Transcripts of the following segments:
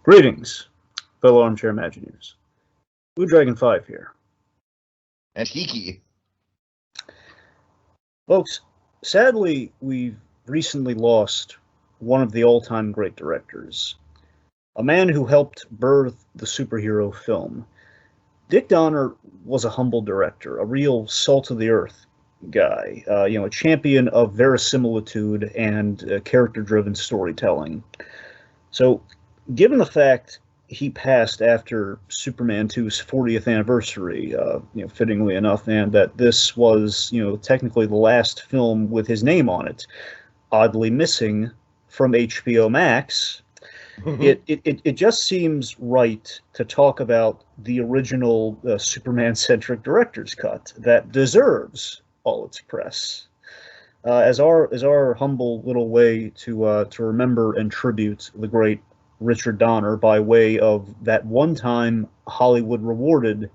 Greetings, fellow armchair Imagineers. Blue Dragon 5 here. And Tiki. Folks, sadly, we've recently lost one of the all-time great directors. A man who helped birth the superhero film. Dick Donner was a humble director, a real salt-of-the-earth guy, a champion of verisimilitude and character-driven storytelling. So, given the fact he passed after Superman 2's 40th anniversary, fittingly enough, and that this was, technically the last film with his name on it, oddly missing from HBO Max, it just seems right to talk about the original Superman-centric director's cut that deserves all its press. As our humble little way to remember and tribute the great Richard Donner by way of that one time Hollywood rewarded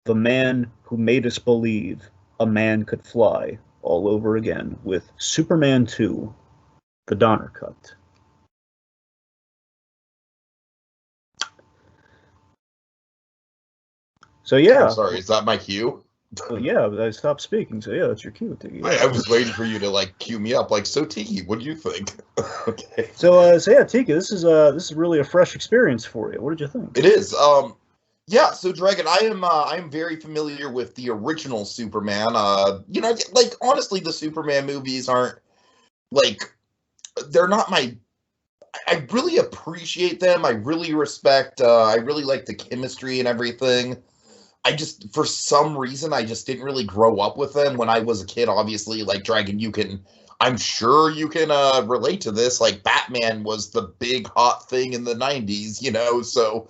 the man who made us believe a man could fly all over again with Superman 2, the Donner Cut. So yeah. I'm sorry, is that my cue? Yeah, I stopped speaking, so yeah, that's your cue, Tiki. I was waiting for you to cue me up. So Tiki, what do you think? Okay. So yeah, Tiki, this is really a fresh experience for you. What did you think? It is. Yeah. So Dragon, I am very familiar with the original Superman. Honestly, the Superman movies aren't they're not my. I really appreciate them. I really respect. I really like the chemistry and everything. For some reason, I just didn't really grow up with them when I was a kid. Obviously, Dragon, I'm sure you can relate to this. Batman was the big hot thing in the 90s, so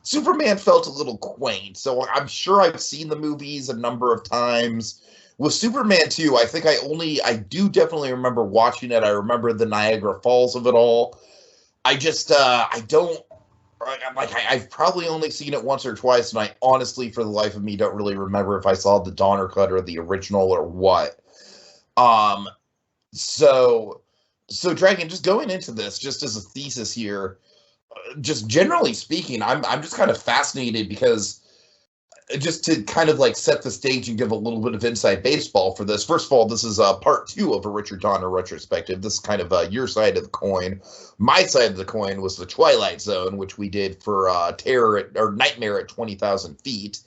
Superman felt a little quaint. So I'm sure I've seen the movies a number of times. With Superman 2, I do definitely remember watching it. I remember the Niagara Falls of it all. I've probably only seen it once or twice, and I honestly, for the life of me, don't really remember if I saw the Donner Cut or the original or what. So Dragon, just going into this, just as a thesis here, just generally speaking, I'm just kind of fascinated because just to kind of set the stage and give a little bit of inside baseball for this. First of all, this is part 2 of a Richard Donner retrospective. This is kind of your side of the coin. My side of the coin was the Twilight Zone, which we did for Nightmare at 20,000 Feet,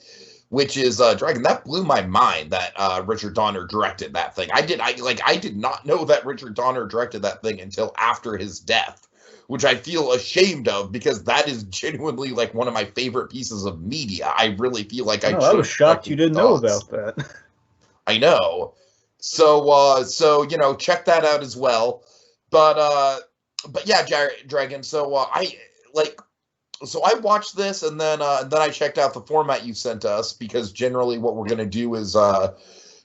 which is Dragon. That blew my mind that Richard Donner directed that thing. I did not know that Richard Donner directed that thing until after his death, which I feel ashamed of because that is genuinely one of my favorite pieces of media. I really feel like I was shocked you didn't know about that. I know. So check that out as well. But yeah, Dragon. So I watched this and then I checked out the format you sent us because generally what we're gonna do is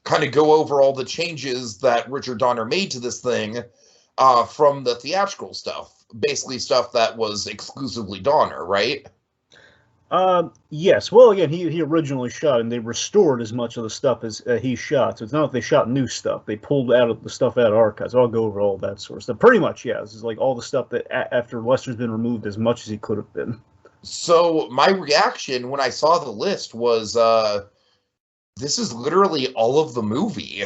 kind of go over all the changes that Richard Donner made to this thing from the theatrical stuff. Basically stuff that was exclusively Donner, right? Yes. Well, again, he originally shot, and they restored as much of the stuff as he shot. So it's not like they shot new stuff. They pulled out the stuff out of archives. I'll go over all that sort of stuff. Pretty much, yeah. This is all the stuff that after Lester's been removed as much as he could have been. So my reaction when I saw the list was, this is literally all of the movie.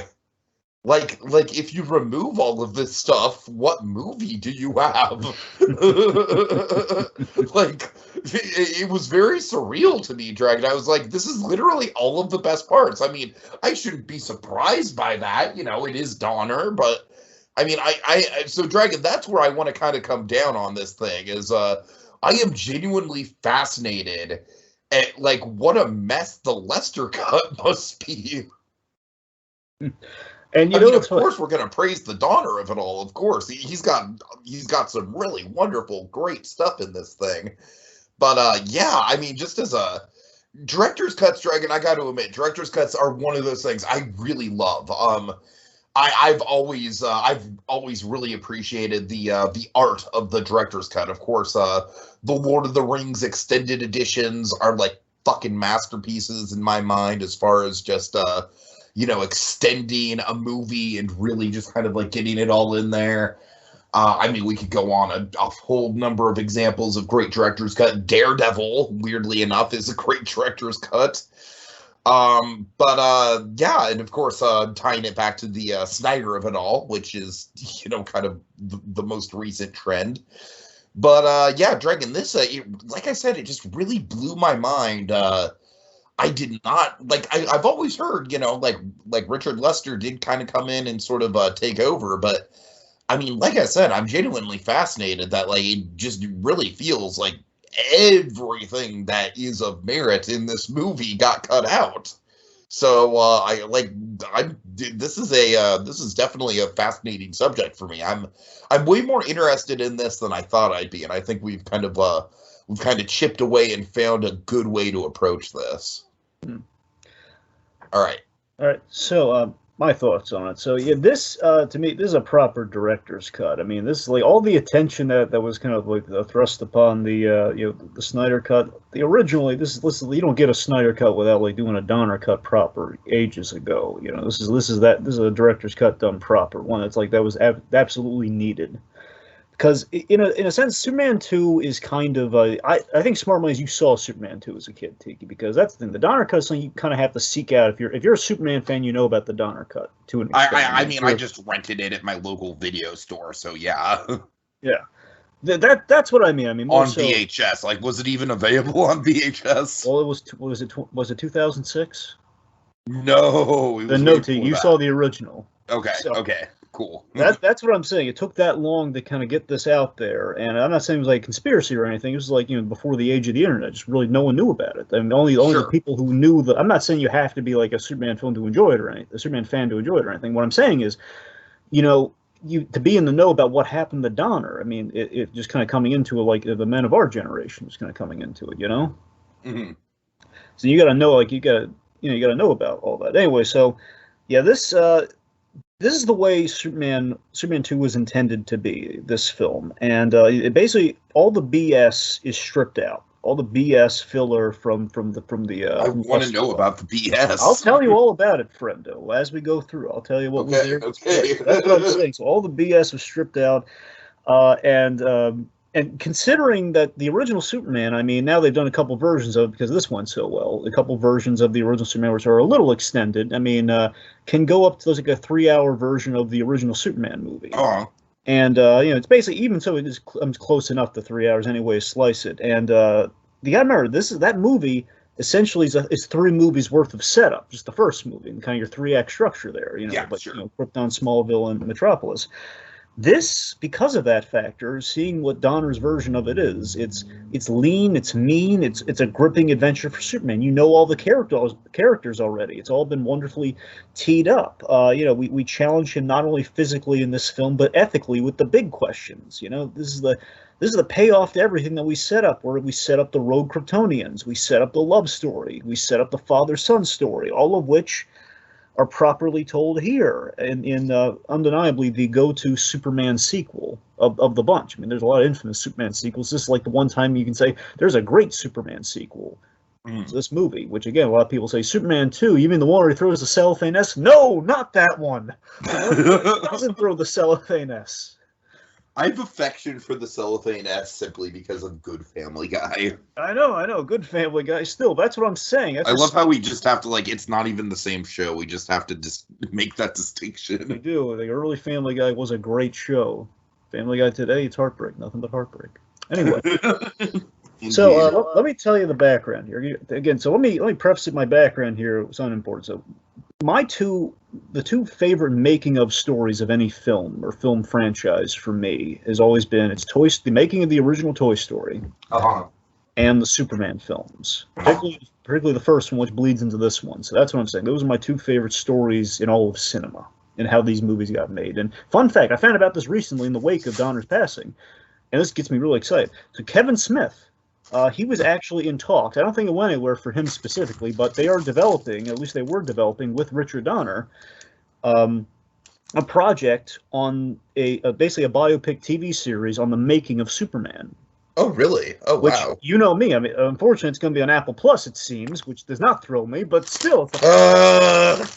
If you remove all of this stuff, what movie do you have? It was very surreal to me, Dragon. I was like, this is literally all of the best parts. I mean, I shouldn't be surprised by that. It is Donner, but I mean, so Dragon, that's where I want to kind of come down on this thing is, I am genuinely fascinated at what a mess the Lester cut must be. And of course, we're going to praise the Donner of it all. Of course, he's got some really wonderful, great stuff in this thing. But yeah, I mean, just as a director's cuts, Dragon, I got to admit, director's cuts are one of those things I really love. I've always really appreciated the art of the director's cut. Of course, the Lord of the Rings extended editions are fucking masterpieces in my mind as far as just extending a movie and really just kind of getting it all in there. I mean, we could go on a whole number of examples of great director's cut. Daredevil, weirdly enough, is a great director's cut. Yeah, and of course, tying it back to the Snyder of it all, which is, kind of the most recent trend. But yeah, Dragon, this, like I said, it just really blew my mind. I did not, I've always heard, like Richard Lester did kind of come in and sort of take over, but I mean, like I said, I'm genuinely fascinated that, it just really feels like everything that is of merit in this movie got cut out. So this is definitely a fascinating subject for me. I'm way more interested in this than I thought I'd be, and I think we've kind of chipped away and found a good way to approach this. All right. So my thoughts on it. So yeah, this to me, this is a proper director's cut. I mean, this is all the attention that was kind of thrust upon the the Snyder cut. The originally, this is you don't get a Snyder cut without doing a Donner cut proper ages ago. This is a director's cut done proper, one that's that was absolutely needed. Because in a sense, Superman 2 is kind of I think smart money is you saw Superman 2 as a kid, Tiki, because that's the thing. The Donner cut is something you kind of have to seek out. If you're a Superman fan, you know about the Donner cut to an extent. I mean, I just rented it at my local video store, so yeah. Yeah, that's what I mean. I mean, on VHS, was it even available on VHS? Well, was it 2006? No, it was no, Tiki, you saw the original. Okay, okay. Cool. That's what I'm saying. It took that long to kind of get this out there, and I'm not saying it was like conspiracy or anything. It was before the age of the internet. Just really no one knew about it. I mean, only the people who knew the. I'm not saying you have to be like a Superman film to enjoy it or anything, a Superman fan to enjoy it or anything. What I'm saying is, you to be in the know about what happened to Donner. I mean, it just kind of coming into it, the men of our generation is kind of coming into it. Mm-hmm. So you got to know, you got to know about all that. Anyway, so yeah, this is the way Superman 2 was intended to be, this film. And it basically, all the BS is stripped out. All the BS filler from the I want to know about the BS. I'll tell you all about it, friendo, as we go through. I'll tell you what was there. Okay. That's what I'm saying. So all the BS was stripped out. And considering that the original Superman, I mean, now they've done a couple versions of it because this went so well. A couple versions of the original Superman, which are a little extended. I mean, can go up to a 3-hour version of the original Superman movie. Uh-huh. And it's basically, even so, it is close enough to 3 hours anyway. Slice it, and you got to remember, that movie essentially is 3 movies worth of setup. Just the first movie, and kind of your 3-act structure there. Krypton, Smallville, and Metropolis. This, because of that factor, seeing what Donner's version of it is, it's lean, it's mean, it's a gripping adventure for Superman. You know all the characters already. It's all been wonderfully teed up. We challenge him not only physically in this film, but ethically with the big questions. This is the payoff to everything that we set up, where we set up the rogue Kryptonians, we set up the love story, we set up the father-son story, all of which are properly told here in undeniably the go-to Superman sequel of the bunch. I mean, there's a lot of infamous Superman sequels. This is like the one time you can say there's a great Superman sequel to this movie, which again, a lot of people say Superman 2, you mean the one where he throws the cellophane S? No, not that one. He doesn't throw the cellophane S. I have affection for the cellophane S simply because of Good Family Guy. I know, Good Family Guy. Still, that's what I'm saying. I love how we just have to, it's not even the same show. We just have to just make that distinction. We do. The early Family Guy was a great show. Family Guy today, it's heartbreak. Nothing but heartbreak. Anyway. So let me tell you the background here. Again, so let me preface my background here. It's unimportant. So the two favorite making of stories of any film or film franchise for me has always been the making of the original Toy Story and the Superman films, particularly the first one, which bleeds into this one. So that's what I'm saying. Those are my 2 favorite stories in all of cinema and how these movies got made. And fun fact, I found about this recently in the wake of Donner's passing, and this gets me really excited. So Kevin Smith, he was actually in talks. I don't think it went anywhere for him specifically, but they are developing, at least they were developing with Richard Donner, a project on basically a biopic TV series on the making of Superman. Oh, really? Oh, which, wow. You know me. I mean, unfortunately, it's going to be on Apple Plus, it seems, which does not thrill me, but still.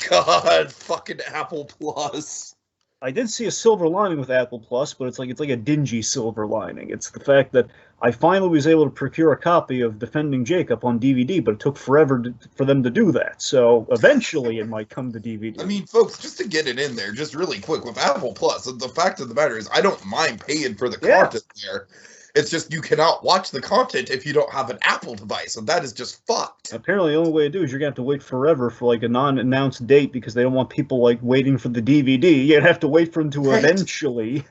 God, fucking Apple Plus. I did see a silver lining with Apple Plus, but it's like a dingy silver lining. It's the fact that I finally was able to procure a copy of Defending Jacob on DVD, but it took forever for them to do that. So eventually, it might come to DVD. I mean, folks, just to get it in there, just really quick with Apple Plus, the fact of the matter is, I don't mind paying for the content there. It's just you cannot watch the content if you don't have an Apple device, and that is just fucked. Apparently, the only way to do is you're gonna have to wait forever for like a non-announced date because they don't want people like waiting for the DVD. You'd have to wait for them to eventually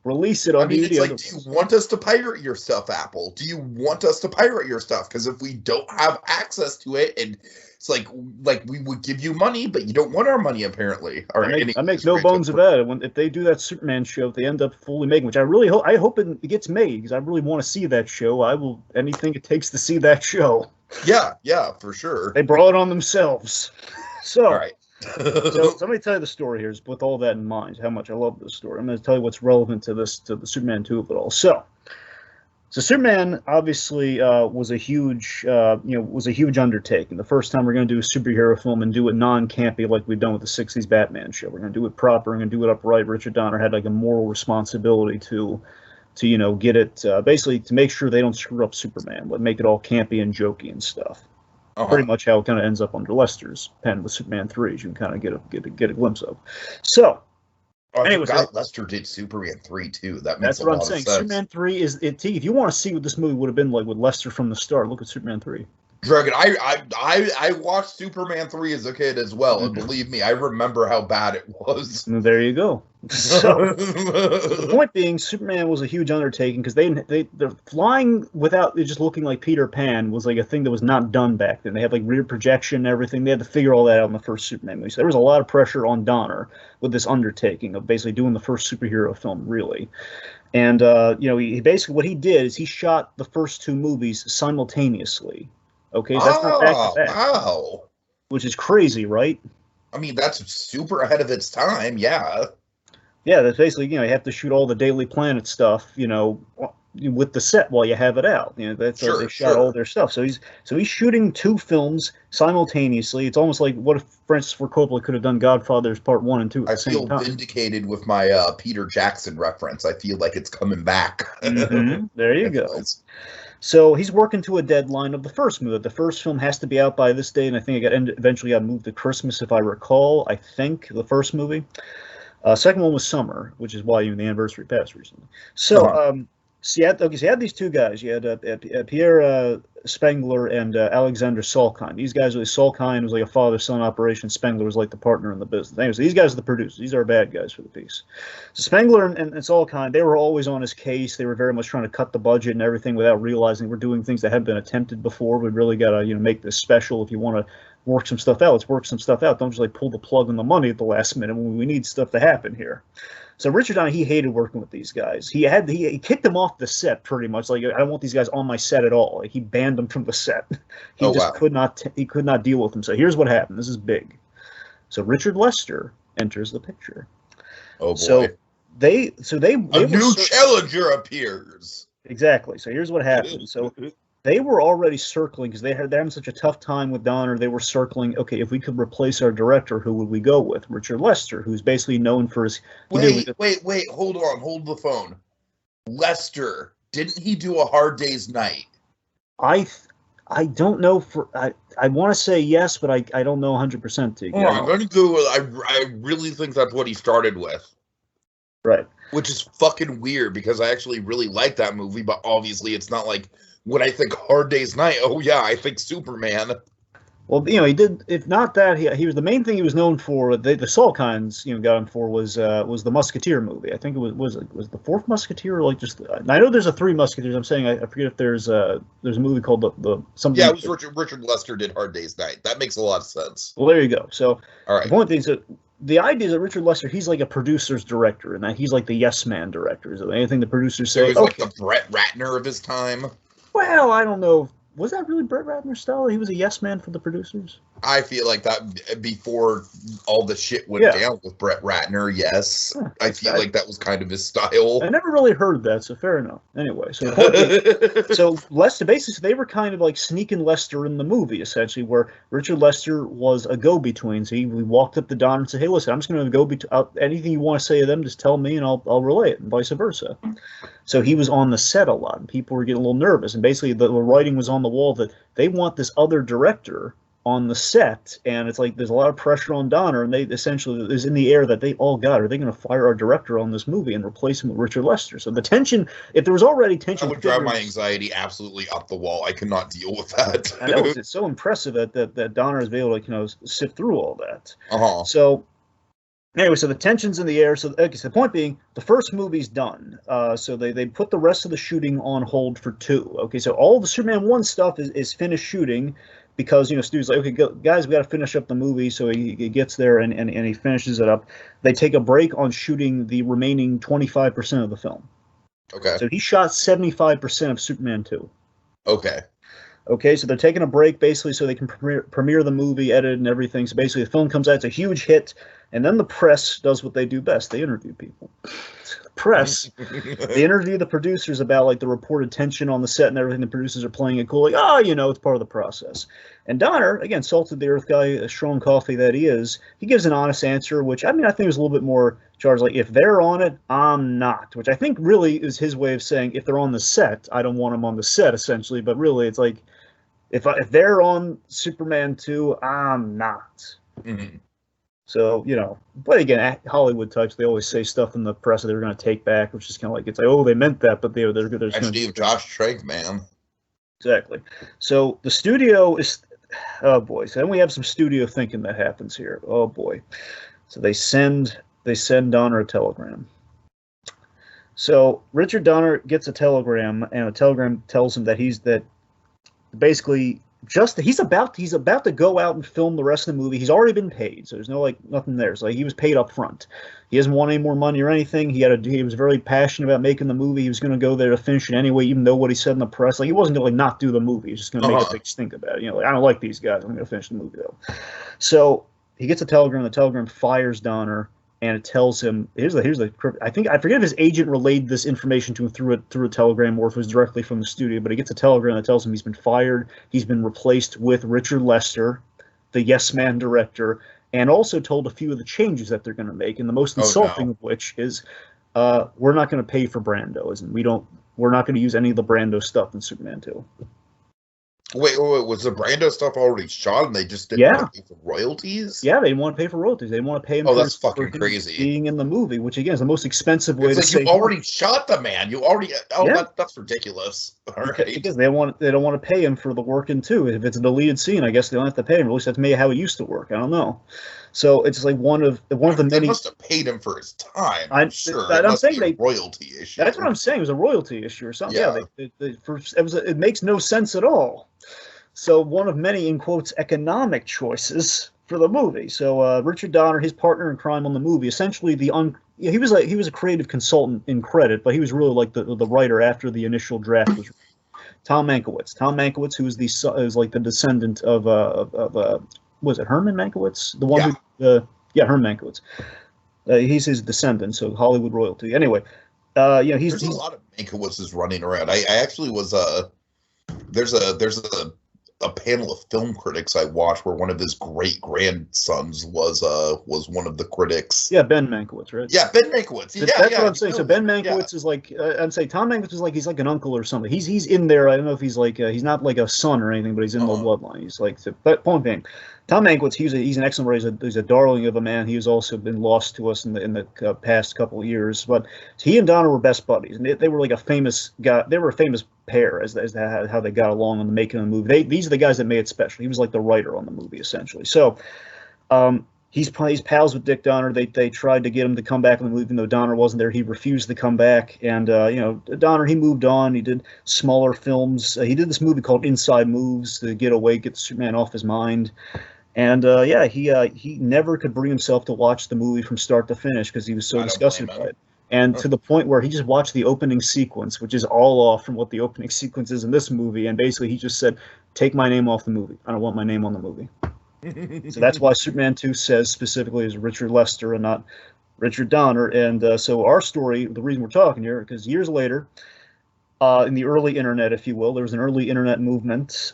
release it on DVD. It's like, do you want us to pirate your stuff, Apple? Do you want us to pirate your stuff? Because if we don't have access to it, and it's like we would give you money, but you don't want our money, apparently. I make no bones about it. If they do that Superman show, if they end up fully making, which I really hope, it gets made because I really want to see that show. I will anything it takes to see that show. Yeah, for sure. They brought it on themselves. So, all right. So let me tell you the story here. With all that in mind, how much I love this story. I'm going to tell you what's relevant to the Superman 2 of it all. So Superman obviously was a huge undertaking. The first time we're going to do a superhero film and do it non-campy like we've done with the '60s Batman show. We're going to do it proper. We're going to do it upright. Richard Donner had like a moral responsibility to get it basically to make sure they don't screw up Superman, but make it all campy and jokey and stuff. Pretty much how it kind of ends up under Lester's pen with Superman 3, as you can kind of get a glimpse of. So, anyways, Lester did Superman 3 too. That's what I'm saying. Superman 3 is it. If you want to see what this movie would have been like with Lester from the start, look at Superman 3. Dragon, I watched Superman 3 as a kid as well, and believe me, I remember how bad it was. There you go. So, the point being, Superman was a huge undertaking because they're flying without it just looking like Peter Pan was like a thing that was not done back then. They had like rear projection and everything. They had to figure all that out in the first Superman movie. So there was a lot of pressure on Donner with this undertaking of basically doing the first superhero film, really. And he basically what he did is he shot the first two movies simultaneously. Okay, so that's not back to back. Wow. Which is crazy, right? I mean, that's super ahead of its time, yeah. Yeah, that's basically, you have to shoot all the Daily Planet stuff, with the set while you have it out. That's how they shot all their stuff. So he's shooting two films simultaneously. It's almost like what if Francis Ford Coppola could have done Godfather's Part 1 and 2 at the same time. I feel vindicated with my Peter Jackson reference. I feel like it's coming back. Mm-hmm. There you go. So he's working to a deadline of the first movie. The first film has to be out by this date, and I think it eventually got moved to Christmas, if I recall. I think the first movie. Second one was summer, which is why the anniversary passed recently. So, you had these two guys. You had Pierre Spengler and Alexander Salkind. These guys Salkind was like a father-son operation. Spengler was like the partner in the business. Anyway, so these guys are the producers. These are bad guys for the piece. So Spengler and Salkind, they were always on his case. They were very much trying to cut the budget and everything without realizing we're doing things that have been attempted before. We really got to make this special. If you want to work some stuff out, let's work some stuff out. Don't just like pull the plug on the money at the last minute when we need stuff to happen here. So Richard Donner, he hated working with these guys. He kicked them off the set pretty much. Like, I don't want these guys on my set at all. Like, he banned them from the set. He could not deal with them. So here's what happened. This is big. So Richard Lester enters the picture. Oh boy. So they a new challenger appears. Exactly. So here's what happened. So they were already circling because they're having such a tough time with Donner. They were circling, okay, if we could replace our director, who would we go with? Richard Lester, who's basically known for his... Wait, hold on, hold the phone. Lester, didn't he do A Hard Day's Night? I don't know I want to say yes, but I don't know 100%. I'm going to go with, I really think that's what he started with. Right. Which is fucking weird because I actually really like that movie, but obviously it's not like when I think Hard Day's Night, oh yeah, I think Superman. Well, he did. If not that, he was the main thing he was known for. The Salkinds, got him for was the Musketeer movie. I think it was the Fourth Musketeer, or like just. I know there's a Three Musketeers. I'm saying I forget if there's a movie called the something. Yeah, it was Richard Lester did Hard Day's Night. That makes a lot of sense. Well, there you go. So, all right. The point is that the idea is that Richard Lester, he's like a producer's director, and that he's like the yes man director. So anything the producers say, he's like the Brett Ratner of his time. Well, I don't know was that really Brett Ratner's style? He was a yes man for the producers. I feel like that before all the shit went down with Brett Ratner. Yes, I feel like that was kind of his style. I never really heard that, so fair enough. Anyway, so the point is, so Lester, basically, they were kind of like sneaking Lester in the movie, essentially, where Richard Lester was a go-between. So we walked up to Donner and said, "Hey, listen, I'm just going to go anything you want to say to them, just tell me, and I'll relay it, and vice versa." So he was on the set a lot, and people were getting a little nervous. And basically, the writing was on the wall that they want this other director on the set, and it's like there's a lot of pressure on Donner, and they essentially is in the air that they all got, are they going to fire our director on this movie and replace him with Richard Lester? So the tension, if there was already tension, that would drive my anxiety absolutely up the wall. I could not deal with that. I know, it's so impressive that Donner is able to sift through all that. Uh-huh. So anyway, so the tension's in the air. So the point being, the first movie's done. So they put the rest of the shooting on hold for 2. Okay, so all the Superman 1 stuff is finished shooting. Because, Stu's like, okay, guys, we got to finish up the movie. So he gets there and he finishes it up. They take a break on shooting the remaining 25% of the film. Okay. So he shot 75% of Superman 2. Okay, so they're taking a break, basically, so they can premiere the movie, edit, and everything. So basically, the film comes out, it's a huge hit, and then the press does what they do best. They interview people. Press, they interview the producers about, like, the reported tension on the set and everything. The producers are playing it cool, like, it's part of the process. And Donner, again, salt-of-the-earth guy, a strong coffee that he is, he gives an honest answer, which, I think is a little bit more charged, like, if they're on it, I'm not, which I think really is his way of saying, if they're on the set, I don't want them on the set, essentially, but really, it's like, if they're on Superman 2, I'm not. Mm-hmm. So, but again, Hollywood types, they always say stuff in the press that they're going to take back, which is kind of like, it's like, oh, they meant that, but they're actually, Josh Trank, man. Exactly. So the studio is, oh boy. So then we have some studio thinking that happens here. Oh boy. So they send Donner a telegram. So Richard Donner gets a telegram, and a telegram tells him that he's about to go out and film the rest of the movie. He's already been paid, so there's nothing there. So he was paid up front. He doesn't want any more money or anything. He was very passionate about making the movie. He was going to go there to finish it anyway, even though what he said in the press, like, he wasn't going to not do the movie. He was just going to make a big stink about it. I don't like these guys. I'm going to finish the movie though. So he gets a telegram. The telegram fires Donner. And it tells him, here's the I forget if his agent relayed this information to him through a telegram or if it was directly from the studio, but he gets a telegram that tells him he's been fired, he's been replaced with Richard Lester, the yes man director, and also told a few of the changes that they're going to make, and the most insulting of which is, we're not going to pay for Brando, we're not going to use any of the Brando stuff in Superman 2. Wait, was the Brando stuff already shot and they just didn't want to pay for royalties? Yeah, they didn't want to pay for royalties. They didn't want to pay him that's fucking crazy. Being in the movie, which again is the most expensive way to say. You already shot the man. You already that's ridiculous. All right. Because they don't want to pay him for the work in 2. If it's a deleted scene, I guess they don't have to pay him. At least that's maybe how it used to work. I don't know. So it's like one of the many. They must have paid him for his time. I'm sure. I'm saying a royalty issue. That's what I'm saying. It was a royalty issue or something. Yeah. It makes no sense at all. So one of many, in quotes, economic choices for the movie. So Richard Donner, his partner in crime on the movie, essentially he was a creative consultant in credit, but he was really like the writer after the initial draft was written. Tom Ankowitz, who is like the descendant of was it Herman Mankiewicz? The one Herman Mankiewicz. He's his descendant, so Hollywood royalty. Anyway, there's a lot of Mankiewiczes running around. I actually was there's a panel of film critics I watched where one of his great grandsons was one of the critics. Yeah, Ben Mankiewicz, right? Yeah, Ben Mankiewicz. That's what I'm saying. So Ben Mankiewicz is like I'd say Tom Mankiewicz is like he's like an uncle or something. He's in there. I don't know if he's like he's not like a son or anything, but he's in the bloodline. He's like but point being, Tom Ankowitz, he's an excellent writer. He's a darling of a man. He has also been lost to us in the past couple of years. But he and Donner were best buddies, and they were like a famous guy. They were a famous pair as how they got along on the making of the movie. These are the guys that made it special. He was like the writer on the movie essentially. So he's pals with Dick Donner. They tried to get him to come back in the movie, even though Donner wasn't there. He refused to come back. And Donner, he moved on. He did smaller films. He did this movie called Inside Moves to get Superman off his mind. And he never could bring himself to watch the movie from start to finish because he was so disgusted by it. And to the point where he just watched the opening sequence, which is all off from what the opening sequence is in this movie, and basically he just said, take my name off the movie. I don't want my name on the movie. So that's why Superman 2 says specifically is Richard Lester and not Richard Donner. And so our story, the reason we're talking here, because years later, in the early internet, if you will, there was an early internet movement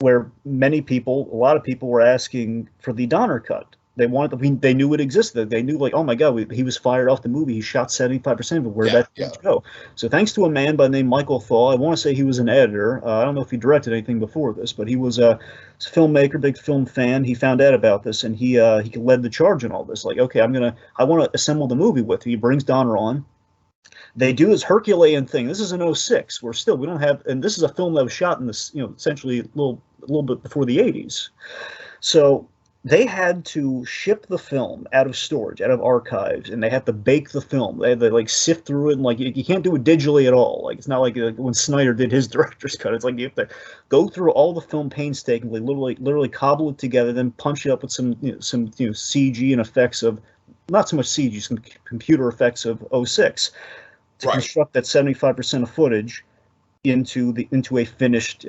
where many people, a lot of people were asking for the Donner cut. They wanted, they knew it existed. They knew, like, oh my God, he was fired off the movie. He shot 75% of it. Where did that go? So thanks to a man by the name Michael Thaw, I want to say he was an editor. I don't know if he directed anything before this, but he was a filmmaker, big film fan. He found out about this, and he led the charge in all this. Like, okay, I want to assemble the movie with you. He brings Donner on. They do this Herculean thing. This is in 06. We don't have, and this is a film that was shot in this, essentially a little bit before the 80s. So they had to ship the film out of storage, out of archives, and they had to bake the film. They had to like sift through it, and like you can't do it digitally at all. Like it's not like when Snyder did his director's cut. It's like you have to go through all the film painstakingly, literally cobble it together, then punch it up with some CG and effects of, not so much CG, some computer effects of 06 to construct that 75% of footage into a finished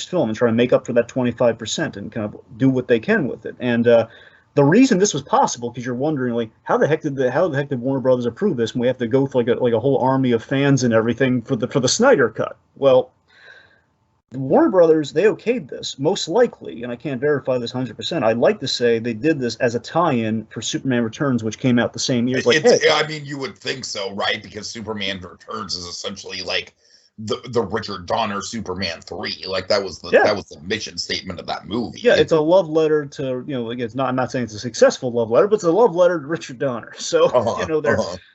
film and try to make up for that 25% and kind of do what they can with it. And the reason this was possible, because you're wondering, like, how the heck did Warner Brothers approve this? And we have to go through like a whole army of fans and everything for the Snyder cut. Well, Warner Brothers, they okayed this, most likely, and I can't verify this 100%. I'd like to say they did this as a tie-in for Superman Returns, which came out the same year. Like, I mean, you would think so, right? Because Superman Returns is essentially like the Richard Donner Superman 3. Like that was the mission statement of that movie. Yeah, it's a love letter to, again, I'm not saying it's a successful love letter, but it's a love letter to Richard Donner. So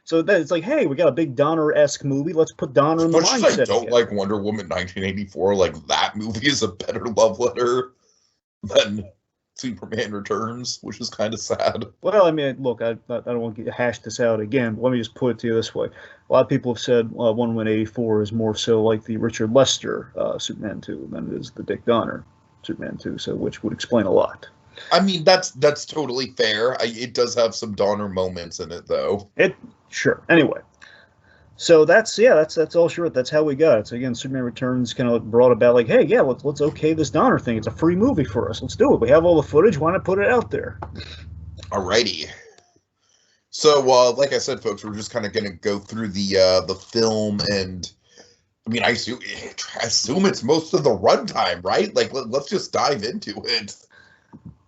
so that it's like, hey, we got a big Donner-esque movie. Let's put Donner in the mindset. I don't like Wonder Woman 1984. Like that movie is a better love letter than Superman Returns, which is kind of sad. Well, I mean, look, I don't want to hash this out again. But let me just put it to you this way. A lot of people have said Wonder Woman 84 is more so like the Richard Lester Superman 2 than it is the Dick Donner Superman 2, so which would explain a lot. I mean, that's totally fair. It does have some Donner moments in it, though. Sure. Anyway. So that's all sure. That's how we got it. So again, Superman Returns kind of brought about like, hey, yeah, let's okay this Donner thing. It's a free movie for us. Let's do it. We have all the footage. Why not put it out there? Alrighty. So, like I said, folks, we're just kind of going to go through the film, and I mean, I assume it's most of the runtime, right? Like, let's just dive into it.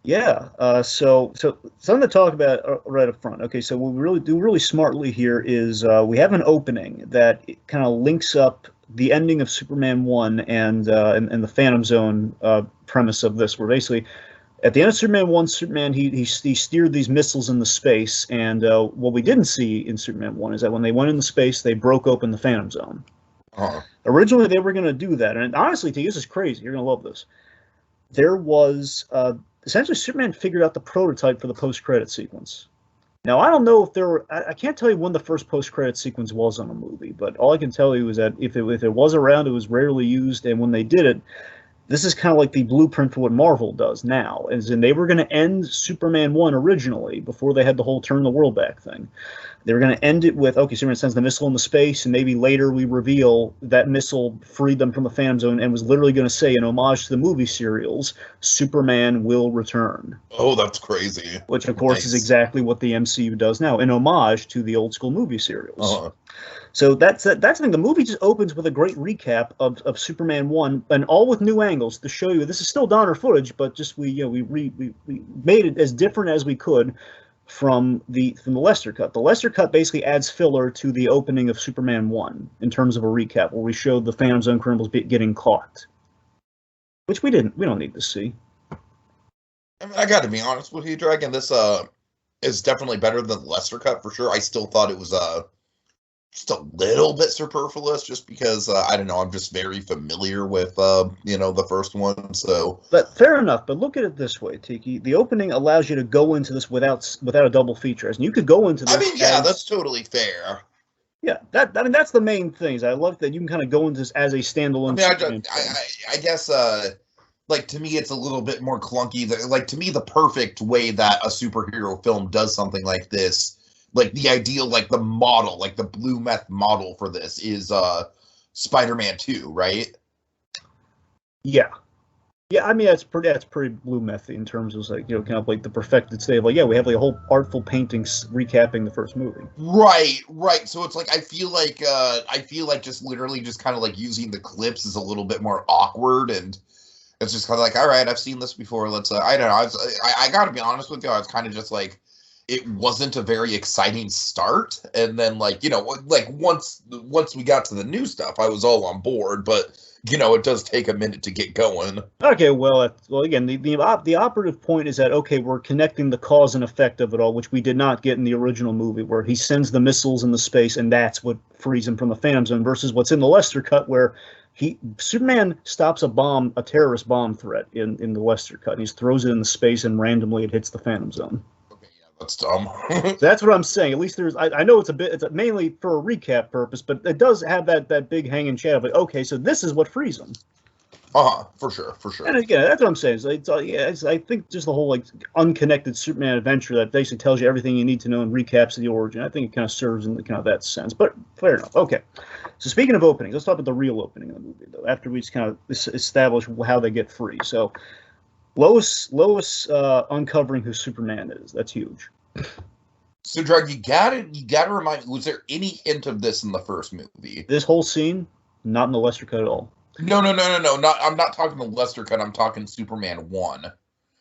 Yeah. So something to talk about right up front. Okay. So what we really do really smartly here is we have an opening that kind of links up the ending of Superman 1 and the Phantom Zone premise of this. Where basically at the end of Superman 1, Superman he steered these missiles into space, and what we didn't see in Superman 1 is that when they went into space, they broke open the Phantom Zone. Originally, they were going to do that, and honestly, this is crazy. You're going to love this. There was essentially Superman figured out the prototype for the post-credit sequence. Now, I don't know if I can't tell you when the first post-credit sequence was on a movie, but all I can tell you is that if it was around, it was rarely used, and when they did it, this is kind of like the blueprint for what Marvel does now, as in they were going to end Superman 1 originally, before they had the whole turn the world back thing. They were going to end it with, okay, Superman sends the missile into space, and maybe later we reveal that missile freed them from the Phantom Zone and was literally going to say, in homage to the movie serials, Superman will return. Oh, that's crazy. Which, of course, is exactly what the MCU does now, in homage to the old school movie serials. So that's the thing. The movie just opens with a great recap of Superman 1, and all with new angles to show you this is still Donner footage, but just we made it as different as we could from the Lester cut. The Lester cut basically adds filler to the opening of Superman 1 in terms of a recap, where we showed the Phantom Zone criminals getting caught, which we don't need to see. I mean, I got to be honest with you, Dragon. This is definitely better than the Lester cut for sure. I still thought it was just a little bit superfluous, just because I don't know, I'm just very familiar with the first one. So, but fair enough. But look at it this way, Tiki. The opening allows you to go into this without a double feature, and you could go into this. I mean, yeah, that's totally fair. Yeah, that's the main thing. I love that you can kind of go into this as a standalone. I mean, I guess like, to me, it's a little bit more clunky. Like, to me, the perfect way that a superhero film does something like this like the ideal, like the model, like the blue meth model for this is Spider-Man 2, right? Yeah. Yeah, I mean that's pretty blue methy in terms of like, kind of like the perfected state of like, yeah, we have like a whole artful painting recapping the first movie. Right. So it's like I feel like just literally just kind of like using the clips is a little bit more awkward, and it's just kind of like, all right, I've seen this before. Let's I don't know. I got to be honest with you, I was kind of just like, it wasn't a very exciting start, and then like like once we got to the new stuff, I was all on board, but. It does take a minute to get going. Okay, well, again, the operative point is that, okay, we're connecting the cause and effect of it all, which we did not get in the original movie, where he sends the missiles into space, and that's what frees him from the Phantom Zone, versus what's in the Lester cut, where Superman stops a terrorist bomb threat in the Lester cut, and he throws it into space, and randomly it hits the Phantom Zone. That's dumb. That's what I'm saying. At least there's, I know it's mainly for a recap purpose, but it does have that big hanging shadow. But okay, so this is what frees him. For sure. And again, that's what I'm saying. I think just the whole like unconnected Superman adventure that basically tells you everything you need to know and recaps the origin. I think it kind of serves in the kind of that sense. But fair enough. Okay. So speaking of openings, let's talk about the real opening of the movie though. After we just kind of establish how they get free. So. Lois uncovering who Superman is. That's huge. So, Drug, you gotta remind me, was there any hint of this in the first movie? This whole scene, not in the Lester cut at all. No. I'm not talking the Lester cut. I'm talking Superman 1.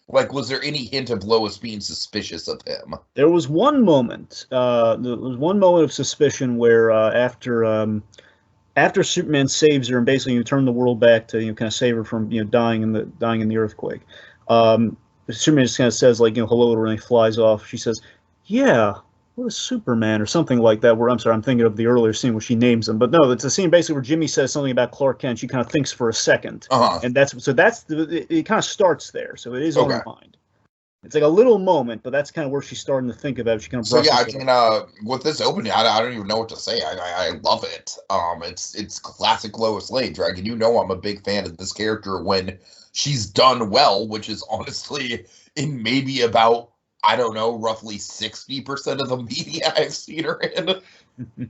Like, was there any hint of Lois being suspicious of him? There was one moment. There was one moment of suspicion where after Superman saves her and basically you turn the world back to kind of save her from dying in the earthquake. Superman just kind of says like hello to her and he flies off. She says, "Yeah, what is Superman?" or something like that. Where I'm thinking of the earlier scene where she names him, but no, it's a scene basically where Jimmy says something about Clark Kent. She kind of thinks for a second, and it kind of starts there. So it is on her mind. It's like a little moment, but that's kind of where she's starting to think about it. She kind of with this opening, I don't even know what to say. I love it. It's classic Lois Lane, Dragon. I'm a big fan of this character when she's done well, which is honestly in maybe about, I don't know, roughly 60% of the media I've seen her in.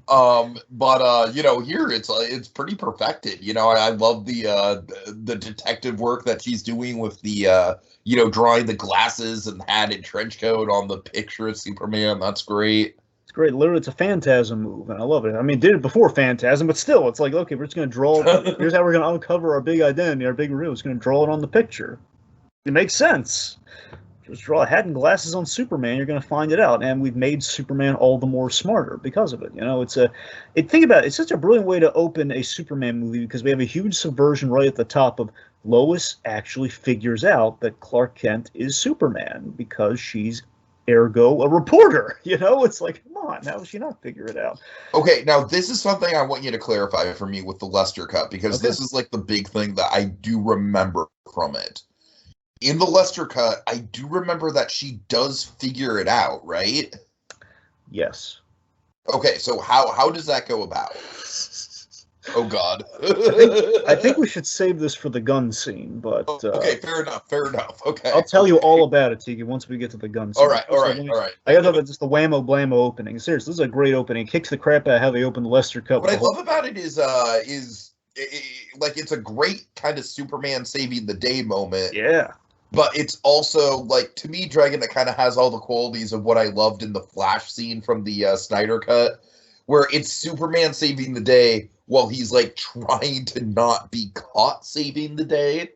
But here it's pretty perfected. I love the detective work that she's doing with the drawing the glasses and hat and trench coat on the picture of Superman. That's great. It's great. Literally, it's a Phantasm move, and I love it. I mean, did it before Phantasm, but still, it's like, okay, we're just going to draw. Here's how we're going to uncover our big identity, our big reveal. It's going to draw it on the picture. It makes sense. Just draw a hat and glasses on Superman, you're going to find it out. And we've made Superman all the more smarter because of it. Think about it. It's such a brilliant way to open a Superman movie because we have a huge subversion right at the top of Lois actually figures out that Clark Kent is Superman because she's ergo a reporter. It's like, come on, how does she not figure it out? Okay, now this is something I want you to clarify for me with the Lester cut because this is like the big thing that I do remember from it. In the Lester cut, I do remember that she does figure it out, right? Yes. Okay, so how does that go about? Oh God. I think we should save this for the gun scene, but okay, fair enough. Okay. I'll tell you all about it, Tiki, once we get to the gun scene. All right. I gotta talk about just the whammo blammo opening. Seriously, this is a great opening. It kicks the crap out of how they open the Lester cut. What I love about it is like it's a great kind of Superman saving the day moment. Yeah. But it's also, like, to me, Dragon, that kind of has all the qualities of what I loved in the Flash scene from the Snyder Cut, where it's Superman saving the day while he's, like, trying to not be caught saving the day.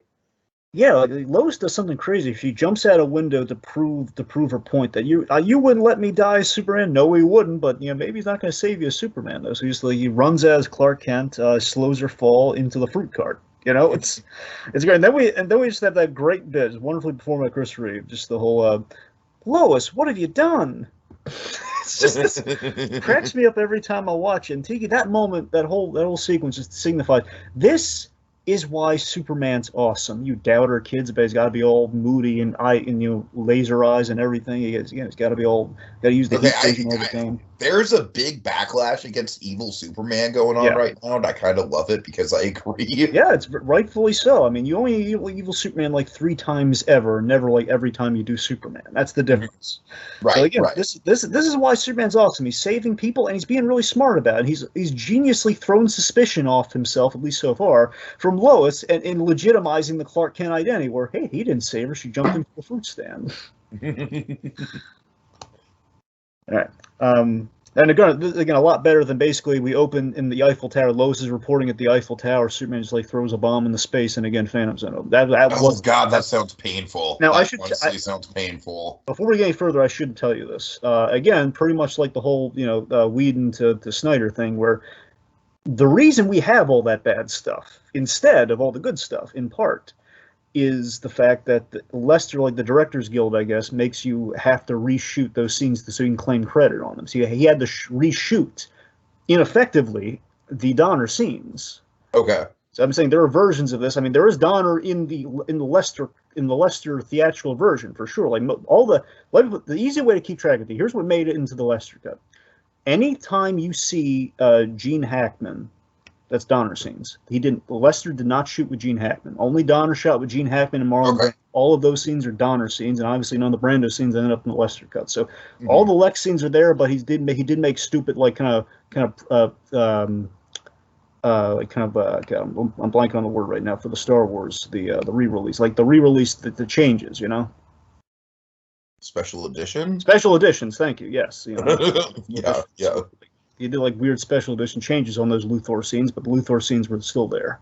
Yeah, like Lois does something crazy. She jumps out a window to prove her point that you wouldn't let me die as Superman. No, he wouldn't, but maybe he's not going to save you as Superman though. So he runs as Clark Kent, slows her fall into the fruit cart. It's great. And then we just have that great bit, it's wonderfully performed by Chris Reeve. Just the whole Lois, what have you done? It's just cracks me up every time I watch it. And Tiki, that moment, that whole sequence just signifies this is why Superman's awesome. You doubter kids, but he's got to be all moody and laser eyes and everything. He's got to be got to use the heat vision all the time. there's a big backlash against evil Superman going on right now, and I kind of love it because I agree. Yeah, it's rightfully so. I mean, you only evil Superman like 3 times ever, never like every time you do Superman. That's the difference. Right. So again, right. this is why Superman's awesome. He's saving people, and he's being really smart about it. He's geniusly thrown suspicion off himself, at least so far, from Lois, and in legitimizing the Clark Kent identity. Where hey, he didn't save her; she jumped into the fruit stand. All right. And again, a lot better than basically we open in the Eiffel Tower. Lois is reporting at the Eiffel Tower. Superman just like throws a bomb into space, and again, Phantom Zone. That sounds painful. Now that honestly sounds painful. Before we get any further, I should tell you this. Again, pretty much like the whole Whedon to Snyder thing, where the reason we have all that bad stuff instead of all the good stuff, in part, is the fact that Lester, like the Directors Guild, I guess, makes you have to reshoot those scenes so you can claim credit on them. So he had to reshoot, ineffectively, the Donner scenes. Okay. So I'm saying there are versions of this. I mean, there is Donner in the Lester theatrical version for sure. Like the easy way to keep track of it. Here's what made it into the Lester cut. Anytime you see Gene Hackman. That's Donner scenes. Lester did not shoot with Gene Hackman. Only Donner shot with Gene Hackman and Marlon. Okay. All of those scenes are Donner scenes, and obviously none of the Brando scenes ended up in the Lester cut. So all the Lex scenes are there, but he did make stupid I'm blanking on the word right now for the Star Wars the re-release, like the re-release the changes, Special editions. Thank you. Yes. Yeah. He did like weird special edition changes on those Luthor scenes, but the Luthor scenes were still there.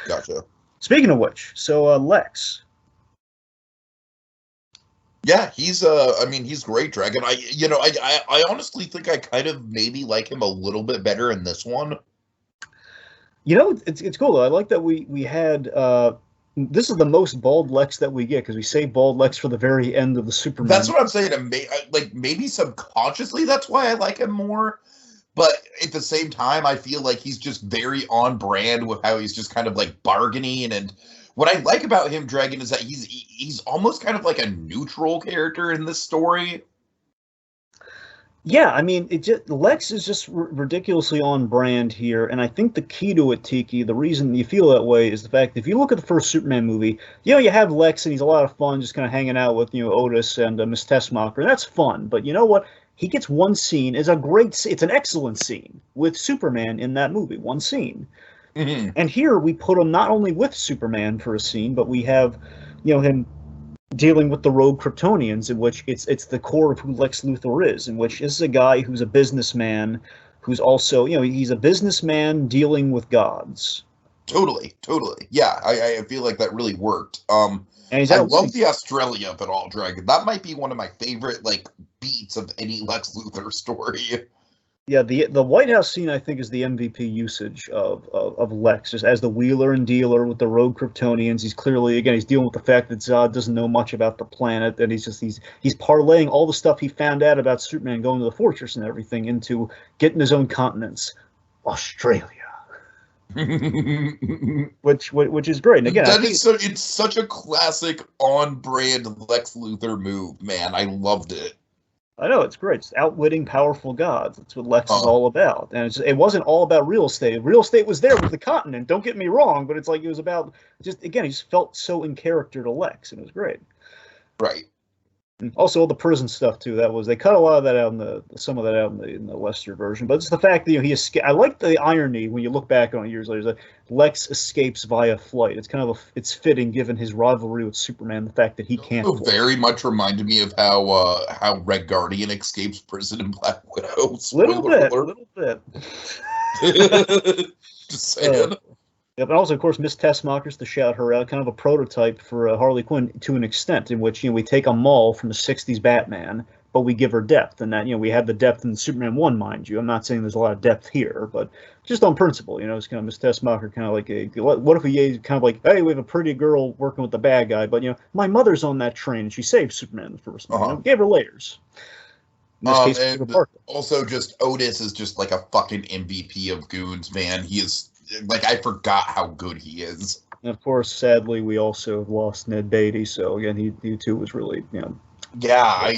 Gotcha. Speaking of which, so Lex. Yeah, he's great, Dragon. I honestly think I kind of maybe like him a little bit better in this one. It's cool though. I like that we had this is the most bald Lex that we get because we save bald Lex for the very end of the Superman. That's what I'm saying. Maybe subconsciously that's why I like him more. But at the same time, I feel like he's just very on brand with how he's just kind of like bargaining. And what I like about him, Dragon, is that he's almost kind of like a neutral character in this story. Yeah, I mean, Lex is just ridiculously on brand here, and I think the key to it, Tiki, the reason you feel that way is the fact that if you look at the first Superman movie, you have Lex, and he's a lot of fun, just kind of hanging out with Otis and Miss Tessmacher, and that's fun. But you know what? He gets one scene. It's an excellent scene with Superman in that movie. One scene, and here we put him not only with Superman for a scene, but we have, him dealing with the rogue Kryptonians, in which it's the core of who Lex Luthor is. In which this is a guy who's a businessman, who's also he's a businessman dealing with gods. Totally. Yeah, I feel like that really worked. And I love the Australia of it all, Dragon. That might be one of my favorite beats of any Lex Luthor story. Yeah, the White House scene I think is the MVP usage of Lex, just as the wheeler and dealer with the rogue Kryptonians. He's clearly he's dealing with the fact that Zod doesn't know much about the planet, and he's parlaying all the stuff he found out about Superman going to the fortress and everything into getting his own continents, Australia. which is great. And again, it's such a classic on-brand Lex Luthor move, man. I loved it. I know, it's great. It's outwitting powerful gods. That's what Lex is all about. And it wasn't all about real estate. Real estate was there with the continent. Don't get me wrong, but it's like it was about he just felt so in character to Lex, and it was great. Right. And also, all the prison stuff too. They cut a lot of that out some of that out in the Lester version. But it's the fact that he escaped. I like the irony when you look back on it years later that Lex escapes via flight. It's kind of it's fitting given his rivalry with Superman. The fact that he can't. It very much reminded me of how Red Guardian escapes prison in Black Widow. Little bit. Just saying. Yep, and also, of course, Miss Tessmacher's, to shout her out, kind of a prototype for Harley Quinn to an extent, in which we take a Maul from the '60s Batman, but we give her depth, and that we have the depth in Superman 1, mind you. I'm not saying there's a lot of depth here, but just on principle, it's kind of Miss Tessmacher, kind of like what if we kind of like, hey, we have a pretty girl working with the bad guy, but my mother's on that train and she saved Superman the first one. Gave her layers. In this case, and also just Otis is just like a fucking MVP of goons, man. He is. I forgot how good he is. And of course, sadly, we also lost Ned Beatty. So again, he too was really, Yeah,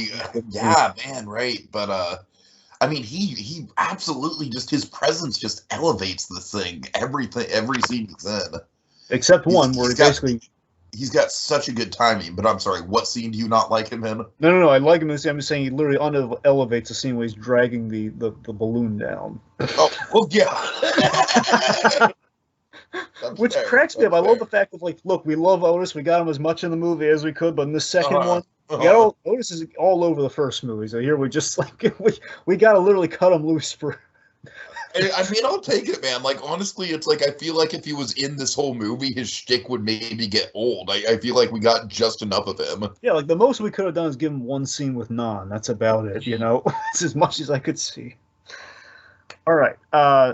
man, right. But I mean, he absolutely just his presence just elevates this thing. Every scene he's in, except one where he's got such a good timing. But I'm sorry, what scene do you not like him in? No, I like him. I'm just saying he literally elevates the scene where he's dragging the balloon down. Oh, well, yeah. Which cracks me up. I love the fact that, like, look, we love Otis. We got him as much in the movie as we could, but in the second one, Otis is all over the first movie. So here we just like we got to literally cut him loose for. I mean, I'll take it, man. Like, honestly, it's like I feel like if he was in this whole movie, his shtick would maybe get old. I feel like we got just enough of him. Yeah, like the most we could have done is give him one scene with Nan. That's about it. You know, it's as much as I could see. All right.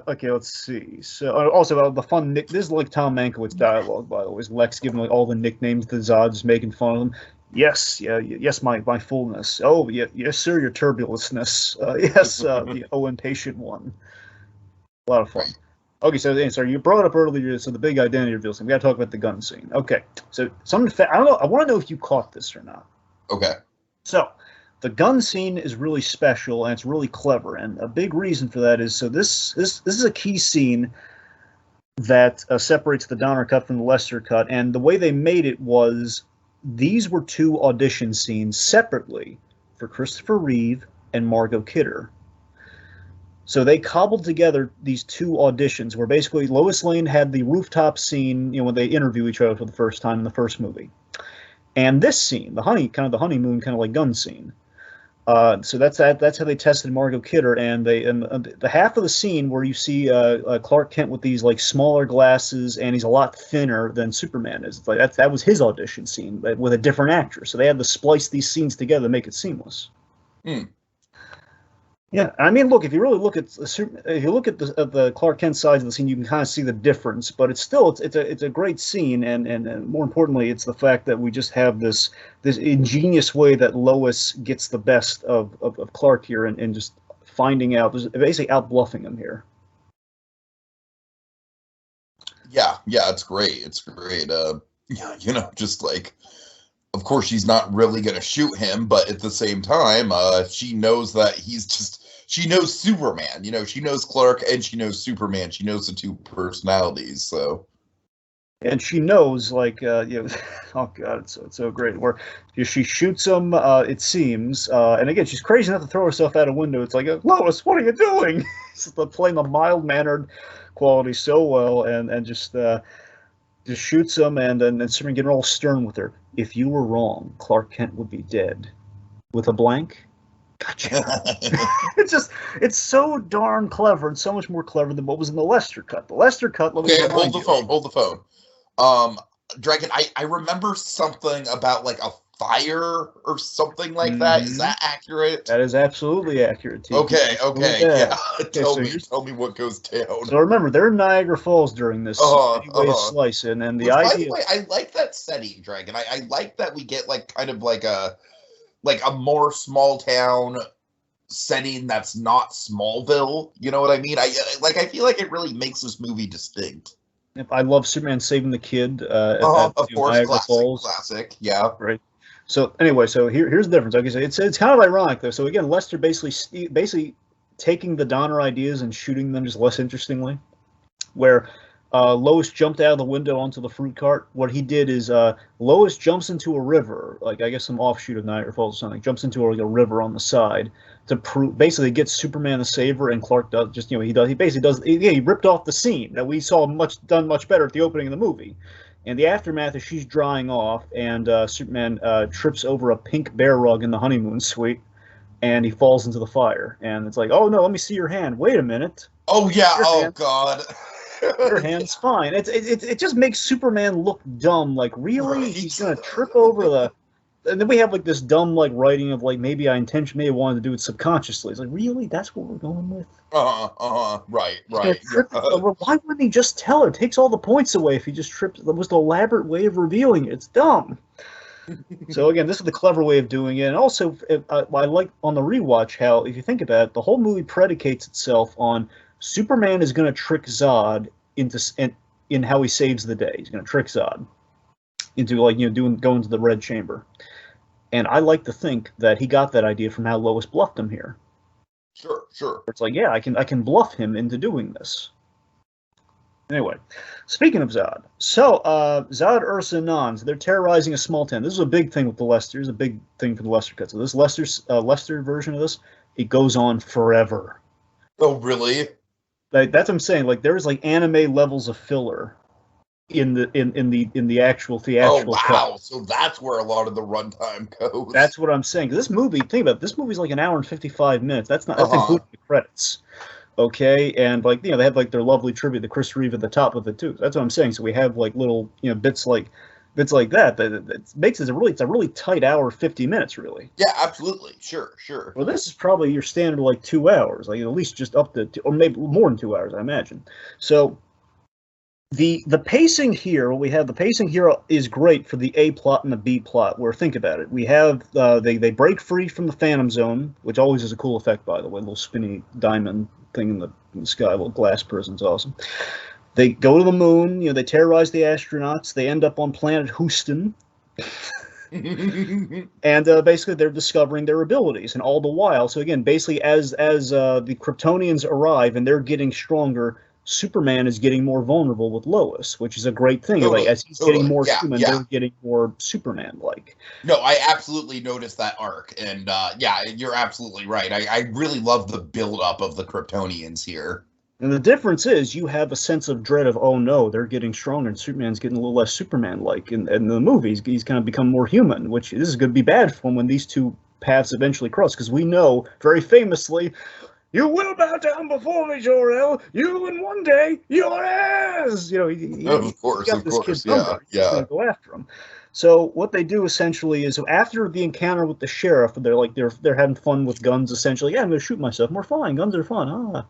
Okay, let's see. So, also the fun this is like Tom Ankowitz dialogue, by the way. Lex giving like all the nicknames to Zod, just making fun of him. Yes, my fullness. Oh, yeah, yes, sir, your turbulenceness. Yes, the impatient one. A lot of fun. Okay, so sorry, you brought up earlier. So the big identity reveal scene. We got to talk about the gun scene. Okay, so I don't know. I want to know if you caught this or not. Okay. So. The gun scene is really special and it's really clever, and a big reason for that is this is a key scene that separates the Donner cut from the Lester cut, and the way they made it was these were two audition scenes separately for Christopher Reeve and Margot Kidder. So they cobbled together these two auditions where basically Lois Lane had the rooftop scene, when they interview each other for the first time in the first movie, and this scene, the honeymoon kind of like gun scene. So that's how they tested Margot Kidder, and the half of the scene where you see Clark Kent with these like smaller glasses, and he's a lot thinner than Superman is. It's like that was his audition scene, but with a different actor. So they had to splice these scenes together to make it seamless. Yeah, I mean, look, if you really look at the Clark Kent side of the scene, you can kind of see the difference. But it's a great scene, and more importantly, it's the fact that we just have this ingenious way that Lois gets the best of Clark here, and just finding out, basically out-bluffing him here. Yeah, it's great. It's great. Yeah, just like, of course, she's not really going to shoot him, but at the same time, she knows that she knows Superman. She knows Clark and she knows Superman. She knows the two personalities. So, and she knows, like, oh god, it's so great. Where she shoots him, it seems, and again, she's crazy enough to throw herself out a window. It's like, Lois, what are you doing? She's playing the mild-mannered quality so well, and just shoots him, and then Superman getting all stern with her. If you were wrong, Clark Kent would be dead. With a blank. Gotcha. It's so darn clever, and so much more clever than what was in the Lester cut. The Lester cut. Okay, hold the phone. Dragon, I remember something about like a fire or something like that. Is that accurate? That is absolutely accurate. Okay, yeah. Tell me what goes down. So remember, they're in Niagara Falls during this slice, and the idea. By the way, I like that setting, Dragon. I like that we get like kind of like a more small town setting that's not Smallville. You know what I mean? I feel like it really makes this movie distinct. I love Superman saving the kid. Of course, classic. Yeah. Right. So anyway, here's the difference. Like I said, it's kind of ironic though. So again, Lester basically taking the Donner ideas and shooting them just less interestingly. Where Lois jumped out of the window onto the fruit cart. What he did is Lois jumps into a river, like I guess some offshoot of Niagara Falls or something. Jumps into a river on the side to basically get Superman to save her, and Clark does he ripped off the scene that we saw done much better at the opening of the movie. And the aftermath is she's drying off, and Superman trips over a pink bear rug in the honeymoon suite, and he falls into the fire. And it's like, oh no, let me see your hand. Wait a minute. Oh yeah. Oh god. Her hand's fine. It just makes Superman look dumb. Like, really? Right. He's gonna trip over the. And then we have like this dumb like writing of like maybe I intentionally wanted to do it subconsciously. It's like, really? That's what we're going with? Right. Why wouldn't he just tell her? It takes all the points away if he just trips. That was the elaborate way of revealing it. It's dumb. So again, this is the clever way of doing it. And also, I like on the rewatch how, if you think about it, the whole movie predicates itself on Superman is going to trick Zod in how he saves the day. He's going to trick Zod into going to the Red Chamber. And I like to think that he got that idea from how Lois bluffed him here. Sure. It's like, yeah, I can bluff him into doing this. Anyway, speaking of Zod, so Zod, Ursa, and Nons, they're terrorizing a small town. This is a big thing with the Lesters, a big thing for the Lester cut. So this Lester version of this, it goes on forever. Oh, really? Like, that's what I'm saying. Like, there's like anime levels of filler in the actual theatrical cut. Oh, wow! So that's where a lot of the runtime goes. That's what I'm saying. 'Cause this movie, think about it, this movie's like an hour and 55 minutes. That's including the credits. Okay, and like, they have like their lovely tribute to Chris Reeve at the top of it too. That's what I'm saying. So we have like little bits like that makes it it's a really tight hour 50 minutes really. Yeah, absolutely. Sure. Well, this is probably your standard like 2 hours, like at least just up to or maybe more than 2 hours, I imagine. So the pacing here, the pacing here is great for the A plot and the B plot. Where, think about it, we have they break free from the Phantom Zone, which always is a cool effect, by the way, a little spinny diamond thing in the sky, a little glass prison's awesome. They go to the moon, they terrorize the astronauts. They end up on planet Houston. And basically they're discovering their abilities, and all the while, so again, basically as the Kryptonians arrive and they're getting stronger, Superman is getting more vulnerable with Lois, which is a great thing. Like, as he's getting more human, they're getting more Superman-like. No, I absolutely noticed that arc, and you're absolutely right. I really love the build-up of the Kryptonians here. And the difference is you have a sense of dread of, oh no, they're getting stronger, and Superman's getting a little less Superman-like. In the movies, he's kind of become more human, which this is going to be bad for him when these two paths eventually cross, because we know, very famously, you will bow down before me, Jor-El. You, and one day, your ass. Of course, yeah. He's gonna go after him. So what they do essentially is, after the encounter with the sheriff, they're having fun with guns. Essentially, yeah, I'm gonna shoot myself. We're fine. Guns are fun.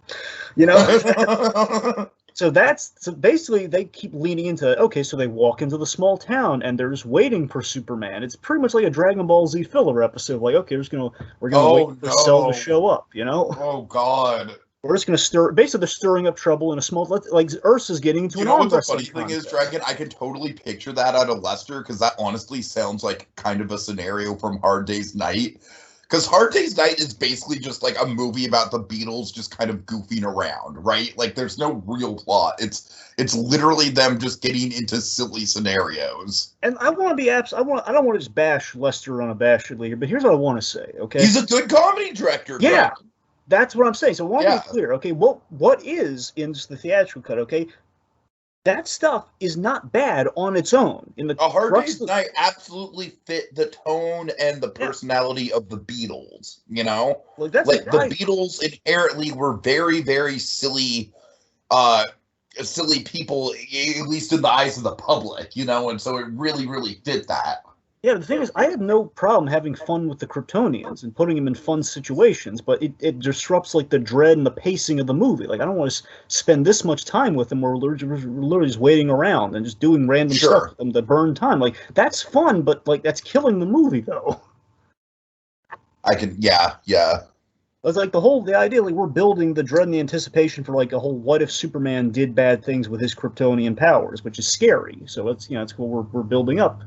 So basically they keep leaning into, okay, so they walk into the small town and they're just waiting for Superman. It's pretty much like a Dragon Ball Z filler episode. Like, okay, we're gonna wait for Cell to show up. Oh God. We're just gonna basically they're stirring up trouble in a small, like Ursa's getting into an arm wrestling contest. What the funny thing is, Dragon, I can totally picture that out of Lester, because that honestly sounds like kind of a scenario from Hard Day's Night. Because Hard Day's Night is basically just like a movie about the Beatles just kind of goofing around, right? Like, there's no real plot. It's literally them just getting into silly scenarios. And I want to be I don't want to just bash Lester unabashedly here, but here's what I want to say. Okay, he's a good comedy director. Yeah, Dragon. That's what I'm saying. So I want to be clear. Okay, what is in the theatrical cut? Okay. That stuff is not bad on its own. A Hard Day's Night absolutely fit the tone and the personality of the Beatles, Like the Beatles inherently were very, very silly people, at least in the eyes of the public, and so it really, really fit that. Yeah, the thing is, I have no problem having fun with the Kryptonians and putting them in fun situations, but it disrupts like the dread and the pacing of the movie. Like, I don't want to spend this much time with them where we're literally just waiting around and just doing random stuff with them to burn time. Like, that's fun, but like that's killing the movie, though. Yeah. It's like the idea, like, we're building the dread and the anticipation for like a whole what if Superman did bad things with his Kryptonian powers, which is scary. So it's what we're building up.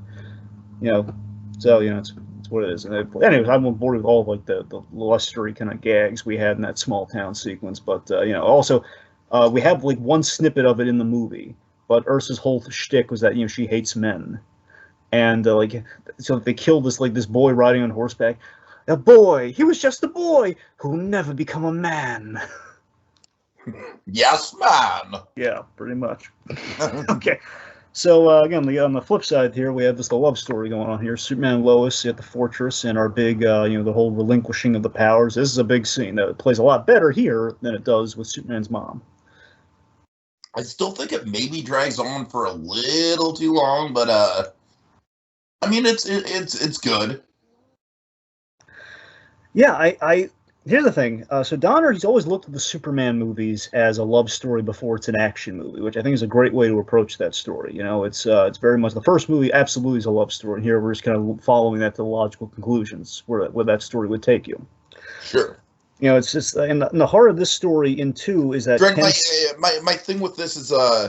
So it's what it is. And anyways, I'm on board with all of, like, the lustery kind of gags we had in that small town sequence. But also we have like one snippet of it in the movie. But Ursa's whole shtick was that she hates men, and so they kill this boy riding on horseback. A boy, he was just a boy who will never become a man. Yes, man. Yeah, pretty much. Okay. So, again, on the flip side here, we have the love story going on here. Superman and Lois at the fortress, and our big, the whole relinquishing of the powers. This is a big scene that plays a lot better here than it does with Superman's mom. I still think it maybe drags on for a little too long, but, I mean, it's good. Yeah, here's the thing. So Donner, he's always looked at the Superman movies as a love story before it's an action movie, which I think is a great way to approach that story. It's very much the first movie absolutely is a love story. And here we're just kind of following that to the logical conclusions where that story would take you. Sure. It's just in the heart of this story in 2 is that Greg, my thing with this is I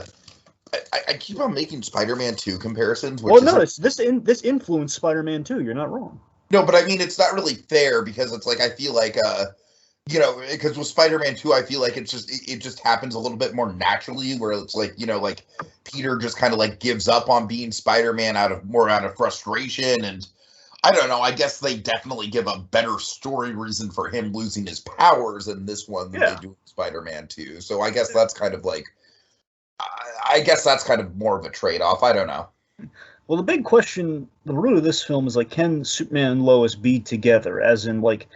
keep on making Spider-Man 2 comparisons. This influenced Spider-Man 2. You're not wrong. No, but I mean, it's not really fair because it's like, I feel like you know, because with Spider-Man 2, I feel like it just happens a little bit more naturally, where it's like, you know, like Peter just kind of like gives up on being Spider-Man out of frustration. And I don't know, I guess they definitely give a better story reason for him losing his powers in this one than they do in Spider-Man 2. So I guess that's kind of like, I guess that's kind of more of a trade-off. I don't know. Well, the big question, the root of this film is like, can Superman and Lois be together? As in, like,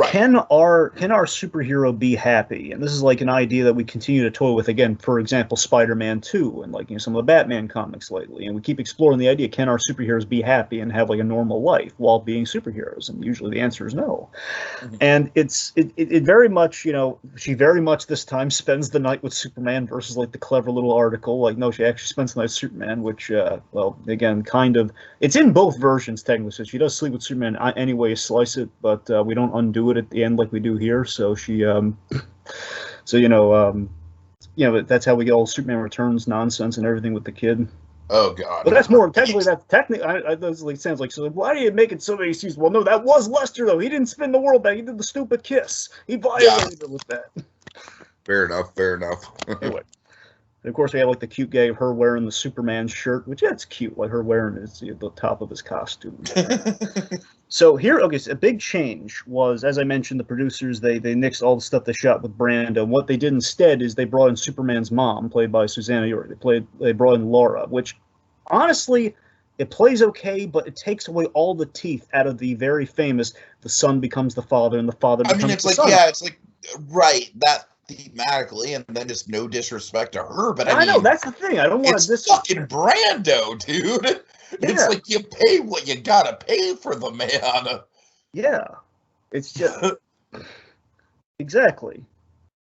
can our superhero be happy? And this is like an idea that we continue to toy with. Again, for example, Spider-Man 2 and like, you know, some of the Batman comics lately. And we keep exploring the idea: can our superheroes be happy and have like a normal life while being superheroes? And usually the answer is no. Mm-hmm. And it very much, you know, she very much this time spends the night with Superman versus like the clever little article. Like, no, she actually spends the night with Superman, which, well, again, kind of, it's in both versions technically. So she does sleep with Superman any way you slice it, but we don't undo it at the end like we do here. So she, so you know, that's how we get all Superman Returns nonsense and everything with the kid. Oh God! But that's more technically. That's technically. That sounds like, so. Why do you make it so many excuses? Well, no, that was Lester though. He didn't spin the world back. He did the stupid kiss. He violated it with that. Fair enough. Fair enough. Anyway. And of course, we have like the cute gag of her wearing the Superman shirt, which, yeah, it's cute. Like her wearing the top of his costume. So here, okay, so a big change was, as I mentioned, the producers, they nixed all the stuff they shot with Brando. And what they did instead is they brought in Superman's mom, played by Susanna York. They brought in Laura, which honestly, it plays okay, but it takes away all the teeth out of the very famous "the son becomes the father and the father becomes the son." It's like right that. Thematically, and then just no disrespect to her, but I mean, know that's the thing. I don't want to. It's fucking Brando, dude. Yeah. It's like you pay what you gotta pay for the man. Yeah, it's just exactly.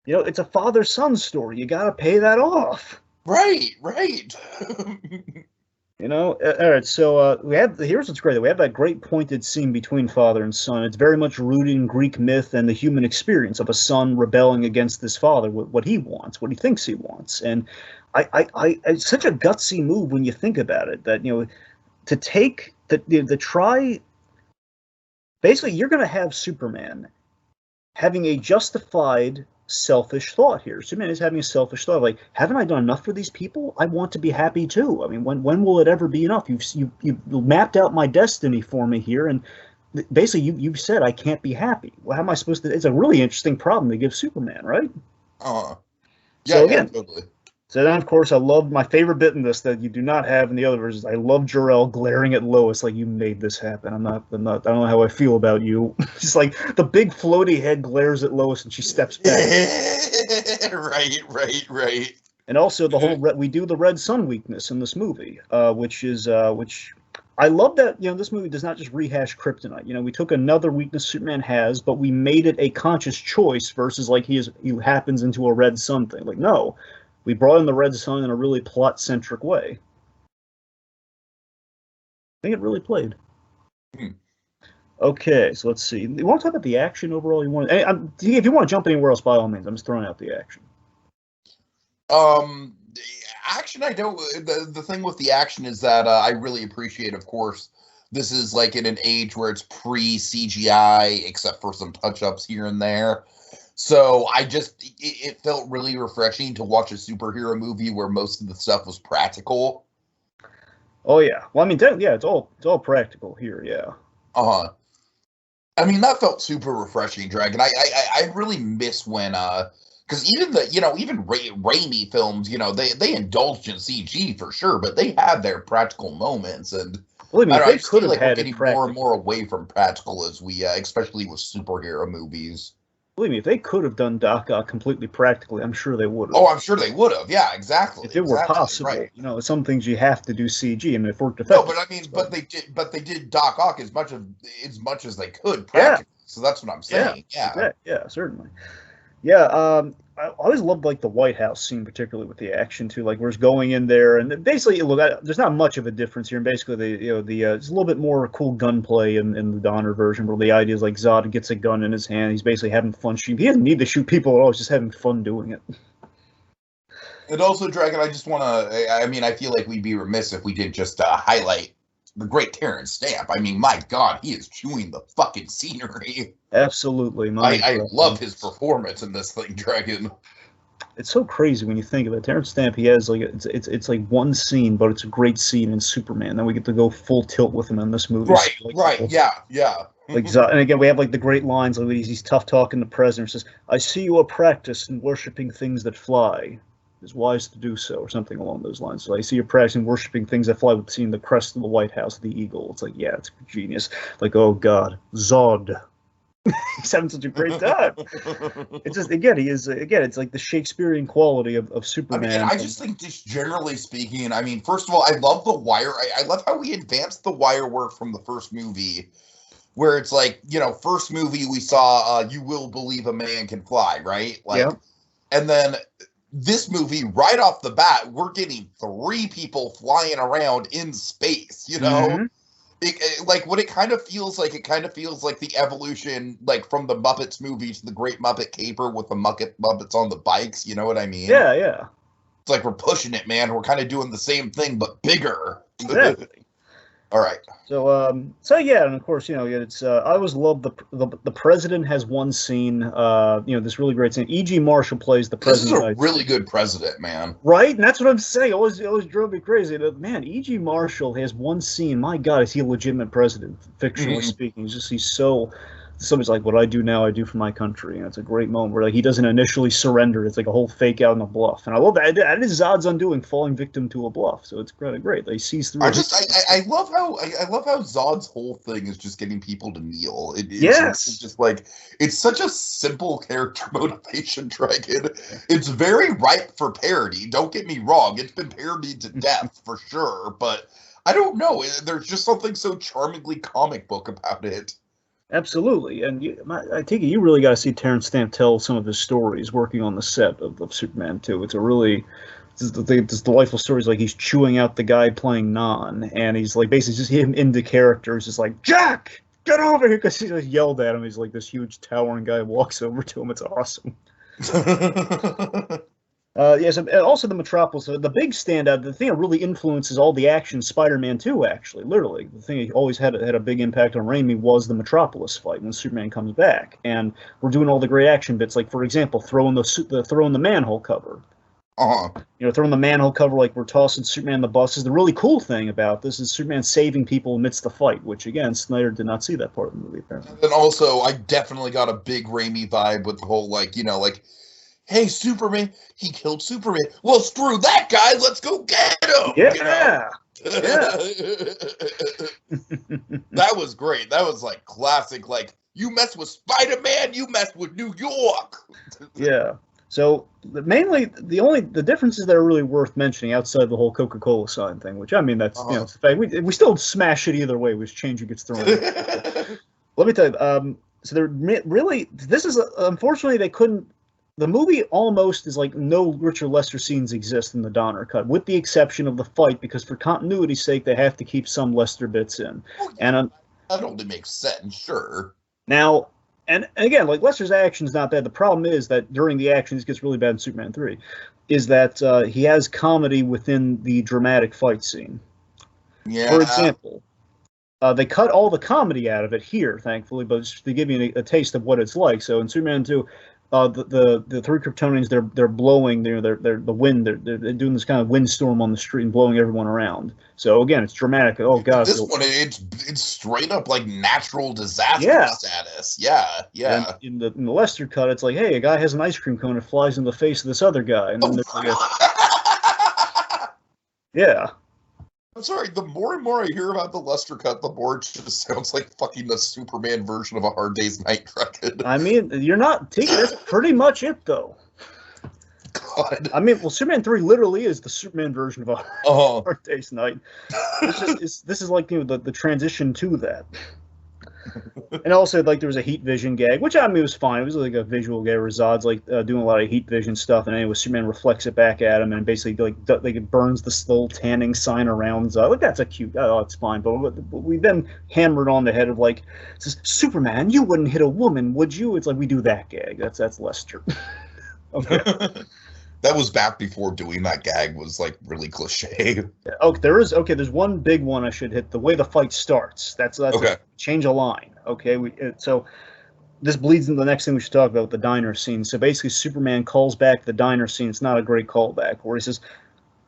You know, it's a father-son story. You gotta pay that off. Right. You know, all right, so here's what's great. We have that great pointed scene between father and son. It's very much rooted in Greek myth and the human experience of a son rebelling against his father, what he wants, what he thinks he wants. And it's such a gutsy move when you think about it, that, you know, to take, the try, basically you're going to have Superman having a justified selfish thought here. Superman is having a selfish thought, like, haven't I done enough for these people? I want to be happy too. I mean, when will it ever be enough? You've mapped out my destiny for me here, and basically you've said I can't be happy. Well, how am I supposed to? It's a really interesting problem to give Superman, right? Yeah, so again, totally. So then, of course, I love my favorite bit in this that you do not have in the other versions. I love Jor-El glaring at Lois like, you made this happen. I don't know how I feel about you. It's like the big floaty head glares at Lois and she steps back. Right. And also the whole we do the Red Sun weakness in this movie, which I love that, you know, this movie does not just rehash kryptonite. You know, we took another weakness Superman has, but we made it a conscious choice versus like he happens into a Red Sun thing. Like, no. We brought in the Red Sun in a really plot-centric way. I think it really played. Okay, so let's see. You want to talk about the action overall? If you want to jump anywhere else, by all means. I'm just throwing out the action. Action, I don't. The thing with the action is that I really appreciate, of course, this is like in an age where it's pre-CGI, except for some touch-ups here and there. So it felt really refreshing to watch a superhero movie where most of the stuff was practical. Oh yeah, well, I mean, yeah, it's all practical here, yeah. I mean, that felt super refreshing, Dragon. I really miss when because even Raimi films, you know, they indulged in CG for sure, but they had their practical moments, and believe me, I feel like we're getting more and more away from practical as we, especially with superhero movies. Believe me, if they could have done Doc Ock completely practically, I'm sure they would have. Oh, I'm sure they would have. Yeah, exactly. If it were possible, right. You know, some things you have to do CG, and it worked No, effectively. but I mean, but they did Doc Ock as much as they could practically. Yeah. So that's what I'm saying. Yeah, certainly. Yeah, I always loved like the White House scene, particularly with the action too. Like, we're just going in there, and basically, look, there's not much of a difference here. And basically, it's a little bit more cool gunplay in the Donner version, where the idea is like Zod gets a gun in his hand. He's basically having fun shooting. He doesn't need to shoot people at all. He's just having fun doing it. And also, Dragon, I just want to. I mean, I feel like we'd be remiss if we didn't just highlight the great Terrence Stamp. I mean, my God, he is chewing the fucking scenery. Absolutely, I love his performance in this thing, Dragon. It's so crazy when you think of it. Terrence Stamp, he has like it's like one scene, but it's a great scene in Superman. Then we get to go full tilt with him in this movie. Right, so, like, right, yeah. Like, and again, we have like the great lines. Like he's tough talking the president. Says, "I see you are practiced in worshiping things that fly. It's wise to do so," or something along those lines. So I see you're practicing worshiping things that fly with seeing the crest of the White House, the eagle. It's like, yeah, it's genius. Like, oh God, Zod. He's having such a great time. It's just it's like the Shakespearean quality of Superman. I mean, I just think, just generally speaking, I mean, first of all, I love the wire. I love how we advanced the wire work from the first movie, where it's like, first movie we saw "You Will Believe a Man Can Fly," right? Like, yeah. And then this movie, right off the bat, we're getting 3 people flying around in space. Mm-hmm. What it kind of feels like the evolution, like from the Muppets movie to the Great Muppet Caper with the Muppets on the bikes. You know what I mean? Yeah, yeah. It's like we're pushing it, man. We're kind of doing the same thing but bigger. Exactly. All right. So yeah, and of course, it's I always love the president has one scene, this really great scene. E.G. Marshall plays the president. This is a really good president, man. Right, and that's what I'm saying. It always drove me crazy. Man, E.G. Marshall has one scene. My God, is he a legitimate president? Fictionally speaking, he's so. Somebody's like, "What I do now, I do for my country," and it's a great moment where he doesn't initially surrender. It's like a whole fake out and a bluff, and I love that. That is Zod's undoing, falling victim to a bluff. So it's kind of great. He sees through. I love how Zod's whole thing is just getting people to kneel. Yes, it's just like it's such a simple character motivation, Dragon. It's very ripe for parody. Don't get me wrong; it's been parodied to death for sure. But I don't know. There's just something so charmingly comic book about it. Absolutely, and I take it you really got to see Terrence Stamp tell some of his stories working on the set of Superman 2. It's a really this delightful story. Like he's chewing out the guy playing Non, and he's like basically just him into characters, just like, "Jack, get over here," because he just yelled at him. He's like this huge towering guy walks over to him. It's awesome. Yes, and also the Metropolis. The big standout, the thing that really influences all the action Spider-Man 2, actually, literally, the thing that always had a big impact on Raimi was the Metropolis fight when Superman comes back, and we're doing all the great action bits, like for example, throwing the manhole cover. Throwing the manhole cover like we're tossing Superman the buses. The really cool thing about this is Superman saving people amidst the fight, which again, Snyder did not see that part of the movie apparently. And also, I definitely got a big Raimi vibe with the whole hey, Superman, he killed Superman. Well, screw that guy. Let's go get him. Yeah. That was great. That was like classic. Like, you mess with Spider-Man, you mess with New York. Yeah. So mainly the differences that are really worth mentioning outside the whole Coca-Cola sign thing, which I mean that's it's the fact we still smash it either way. Which change who gets thrown. Let me tell you. So they're really this is unfortunately they couldn't. The movie almost is like no Richard Lester scenes exist in the Donner cut, with the exception of the fight, because for continuity's sake, they have to keep some Lester bits in. And that only makes sense, sure. Now, and again, like Lester's action is not bad. The problem is that during the action, this gets really bad in Superman 3, is that he has comedy within the dramatic fight scene. Yeah. For example, they cut all the comedy out of it here, thankfully, but just to give you a taste of what it's like. So in Superman 2, the 3 Kryptonians they're blowing they're the wind they're doing this kind of windstorm on the street and blowing everyone around. So again, it's dramatic. Oh God, this one it's straight up like natural disaster status. Yeah. And in the Lester cut, it's like, hey, a guy has an ice cream cone, it flies in the face of this other guy, and then yeah. I'm sorry, the more and more I hear about the Lester cut, the more it just sounds like fucking the Superman version of A Hard Day's Night record. I mean, you're not taking that's pretty much it, though. God. I mean, well, Superman 3 literally is the Superman version of A Hard Day's Night. This is like the transition to that. And also, like, there was a heat vision gag, which I mean was fine. It was like a visual gag where Zod's like doing a lot of heat vision stuff, and anyway, Superman reflects it back at him, and basically like it burns the little tanning sign around Zod. Like, that's a cute. Oh, it's fine. But we then hammered on the head of like, says, Superman, you wouldn't hit a woman, would you? It's like we do that gag. That's Lester. Okay. That was back before doing that gag was like really cliche. Oh, there's one big one I should hit. The way the fight starts. That's Okay. a change of line. Okay, so this bleeds into the next thing we should talk about, the diner scene. So basically, Superman calls back the diner scene. It's not a great callback, where he says,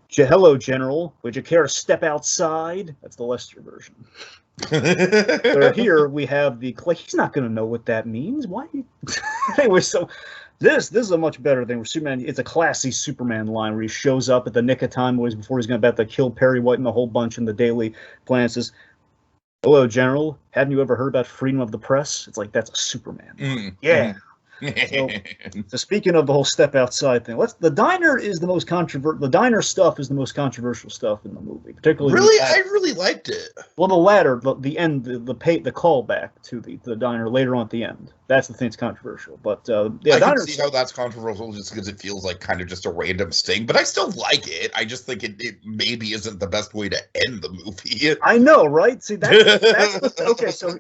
"Hello, General. Would you care to step outside?" That's the Lester version. So here we have he's not going to know what that means. Why? Anyway, so this is a much better thing. Where Superman, it's a classy Superman line where he shows up at the nick of time, before he's going to kill Perry White and the whole bunch in the Daily Planet. Says, "Hello, General. Haven't you ever heard about freedom of the press?" It's like, that's a Superman. Yeah. So speaking of the whole step outside thing, the diner is the most controversial. The diner stuff is the most controversial stuff in the movie, particularly. Really, I really liked it. Well, the latter, the end, the callback to the diner later on at the end. That's the thing that's controversial. But yeah, I can see how that's controversial just because it feels like kind of just a random sting. But I still like it. I just think it maybe isn't the best way to end the movie. I know, right? See, that's okay. So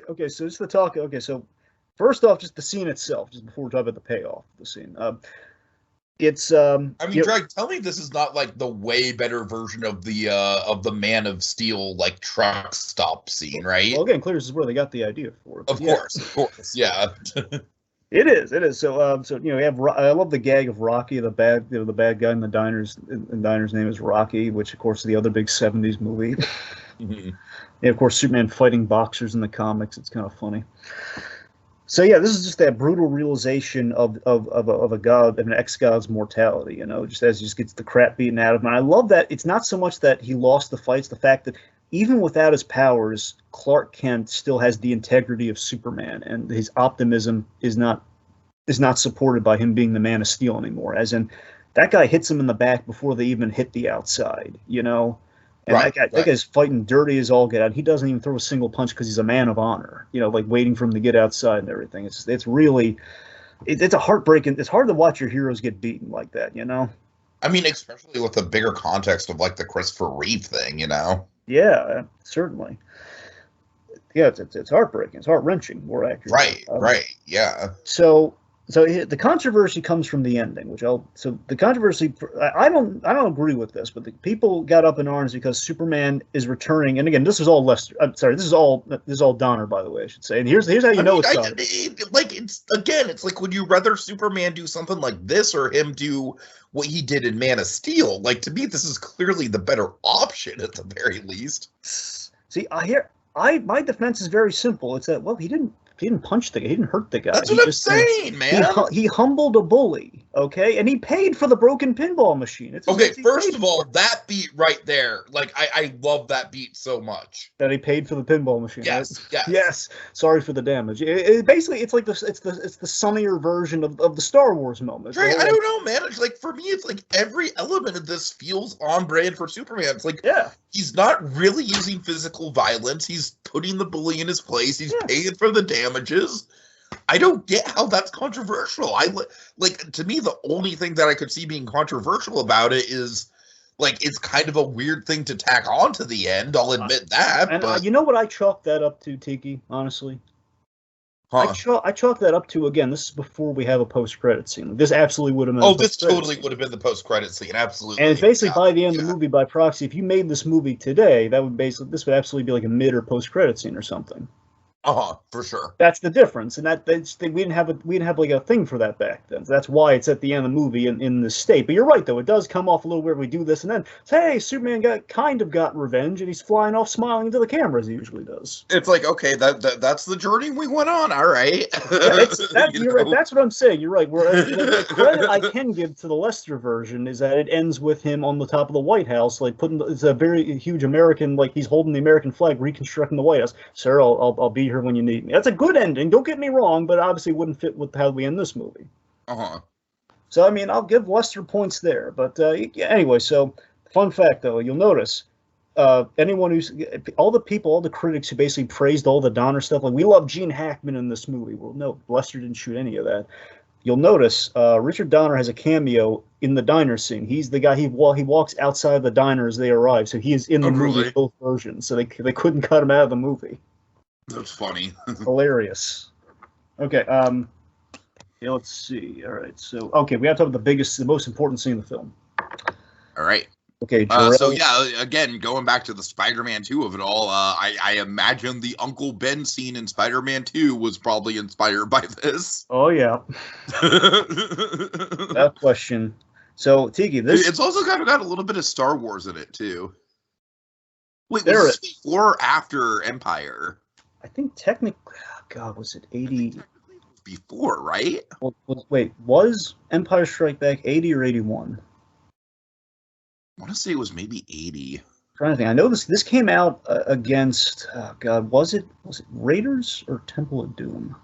just the talk. Okay, so. First off, just the scene itself, just before we talk about the payoff of the scene. It's. I mean, Drag, tell me this is not like the way better version of the Man of Steel like truck stop scene, right? Well, again, clear this is where they got the idea for it. Of course, yeah. It is. So you have. I love the gag of Rocky, the bad guy in the diner's name is Rocky, which of course is the other big '70s movie. Mm-hmm. Yeah, of course, Superman fighting boxers in the comics. It's kind of funny. So yeah, this is just that brutal realization of a god, of an ex-god's mortality, just as he just gets the crap beaten out of him. And I love that it's not so much that he lost the fights, the fact that even without his powers, Clark Kent still has the integrity of Superman, and his optimism is not supported by him being the Man of Steel anymore. As in, that guy hits him in the back before they even hit the outside, And that guy's fighting dirty as all get out. He doesn't even throw a single punch because he's a man of honor, waiting for him to get outside and everything. It's really, it's a heartbreaking. It's hard to watch your heroes get beaten like that, I mean, especially with the bigger context of like the Christopher Reeve thing, Yeah, certainly. Yeah, it's heartbreaking. It's heart-wrenching, more accurate. Right, yeah. So the controversy comes from the ending, the controversy. I don't agree with this, but the people got up in arms because Superman is returning. And again, this is all Lester. I'm sorry, this is all Donner, by the way, I should say. And here's how you know it's Donner. It's like, would you rather Superman do something like this or him do what he did in Man of Steel? Like, to me, this is clearly the better option at the very least. See, my defense is very simple. It's that, well, he didn't punch the guy. He didn't hurt the guy. That's what I'm saying, man. He humbled a bully, okay? And he paid for the broken pinball machine. First of all, that beat right there, like, I love that beat so much. That he paid for the pinball machine. Yes, right? Yes. Sorry for the damage. Basically, it's like it's the sunnier version of the Star Wars moment. Right, I don't know, man. It's like, for me, it's like every element of this feels on brand for Superman. It's like, he's not really using physical violence. He's putting the bully in his place. He's paying for the damages. I don't get how that's controversial. To me, the only thing that I could see being controversial about it is, like, it's kind of a weird thing to tack on to the end. I'll admit that. And you know what I chalk that up to, Tiki, honestly? Huh. I chalk that up to, again, this is before we have a post-credit scene. This absolutely would have been this totally would have been the post-credit scene, absolutely. And it's basically by the end of the movie, by proxy, if you made this movie today, this would absolutely be like a mid or post-credit scene or something. For sure. That's the difference, and we didn't have like a thing for that back then. So that's why it's at the end of the movie in this state. But you're right, though, it does come off a little weird. We do this, and then hey, Superman got revenge, and he's flying off smiling into the camera as he usually does. It's like, okay, that's the journey we went on. All right. You're right. That's what I'm saying. You're right. The credit I can give to the Lester version is that it ends with him on the top of the White House, like it's a very huge American, like he's holding the American flag, reconstructing the White House. Sir, I'll be here when you need me. That's a good ending. Don't get me wrong, but obviously wouldn't fit with how we end this movie. So I mean, I'll give Lester points there. But anyway, so fun fact though, you'll notice anyone all the critics who basically praised all the Donner stuff, like we love Gene Hackman in this movie. Well, no, Lester didn't shoot any of that. You'll notice Richard Donner has a cameo in the diner scene. He's the guy. He walks outside the diner as they arrive, so he is in the movie in both versions. So they couldn't cut him out of the movie. That's funny. Hilarious. Okay. Yeah, let's see. All right, so okay, we have to talk about the most important scene in the film. All right. Okay, So Jor-El. yeah, again, going back to the Spider-Man 2 of it all, I imagine the Uncle Ben scene in Spider-Man 2 was probably inspired by this. Oh yeah, without question. So Tiki, this It's also kind of got a little bit of Star Wars in it too. Wait, was there. this before or after Empire? I think technically, God, was it 80? Before, right? Wait, was Empire Strike Back 80 or 81? I want to say it was maybe 80. Trying to think. I know this came out against. Oh God, was it Raiders or Temple of Doom?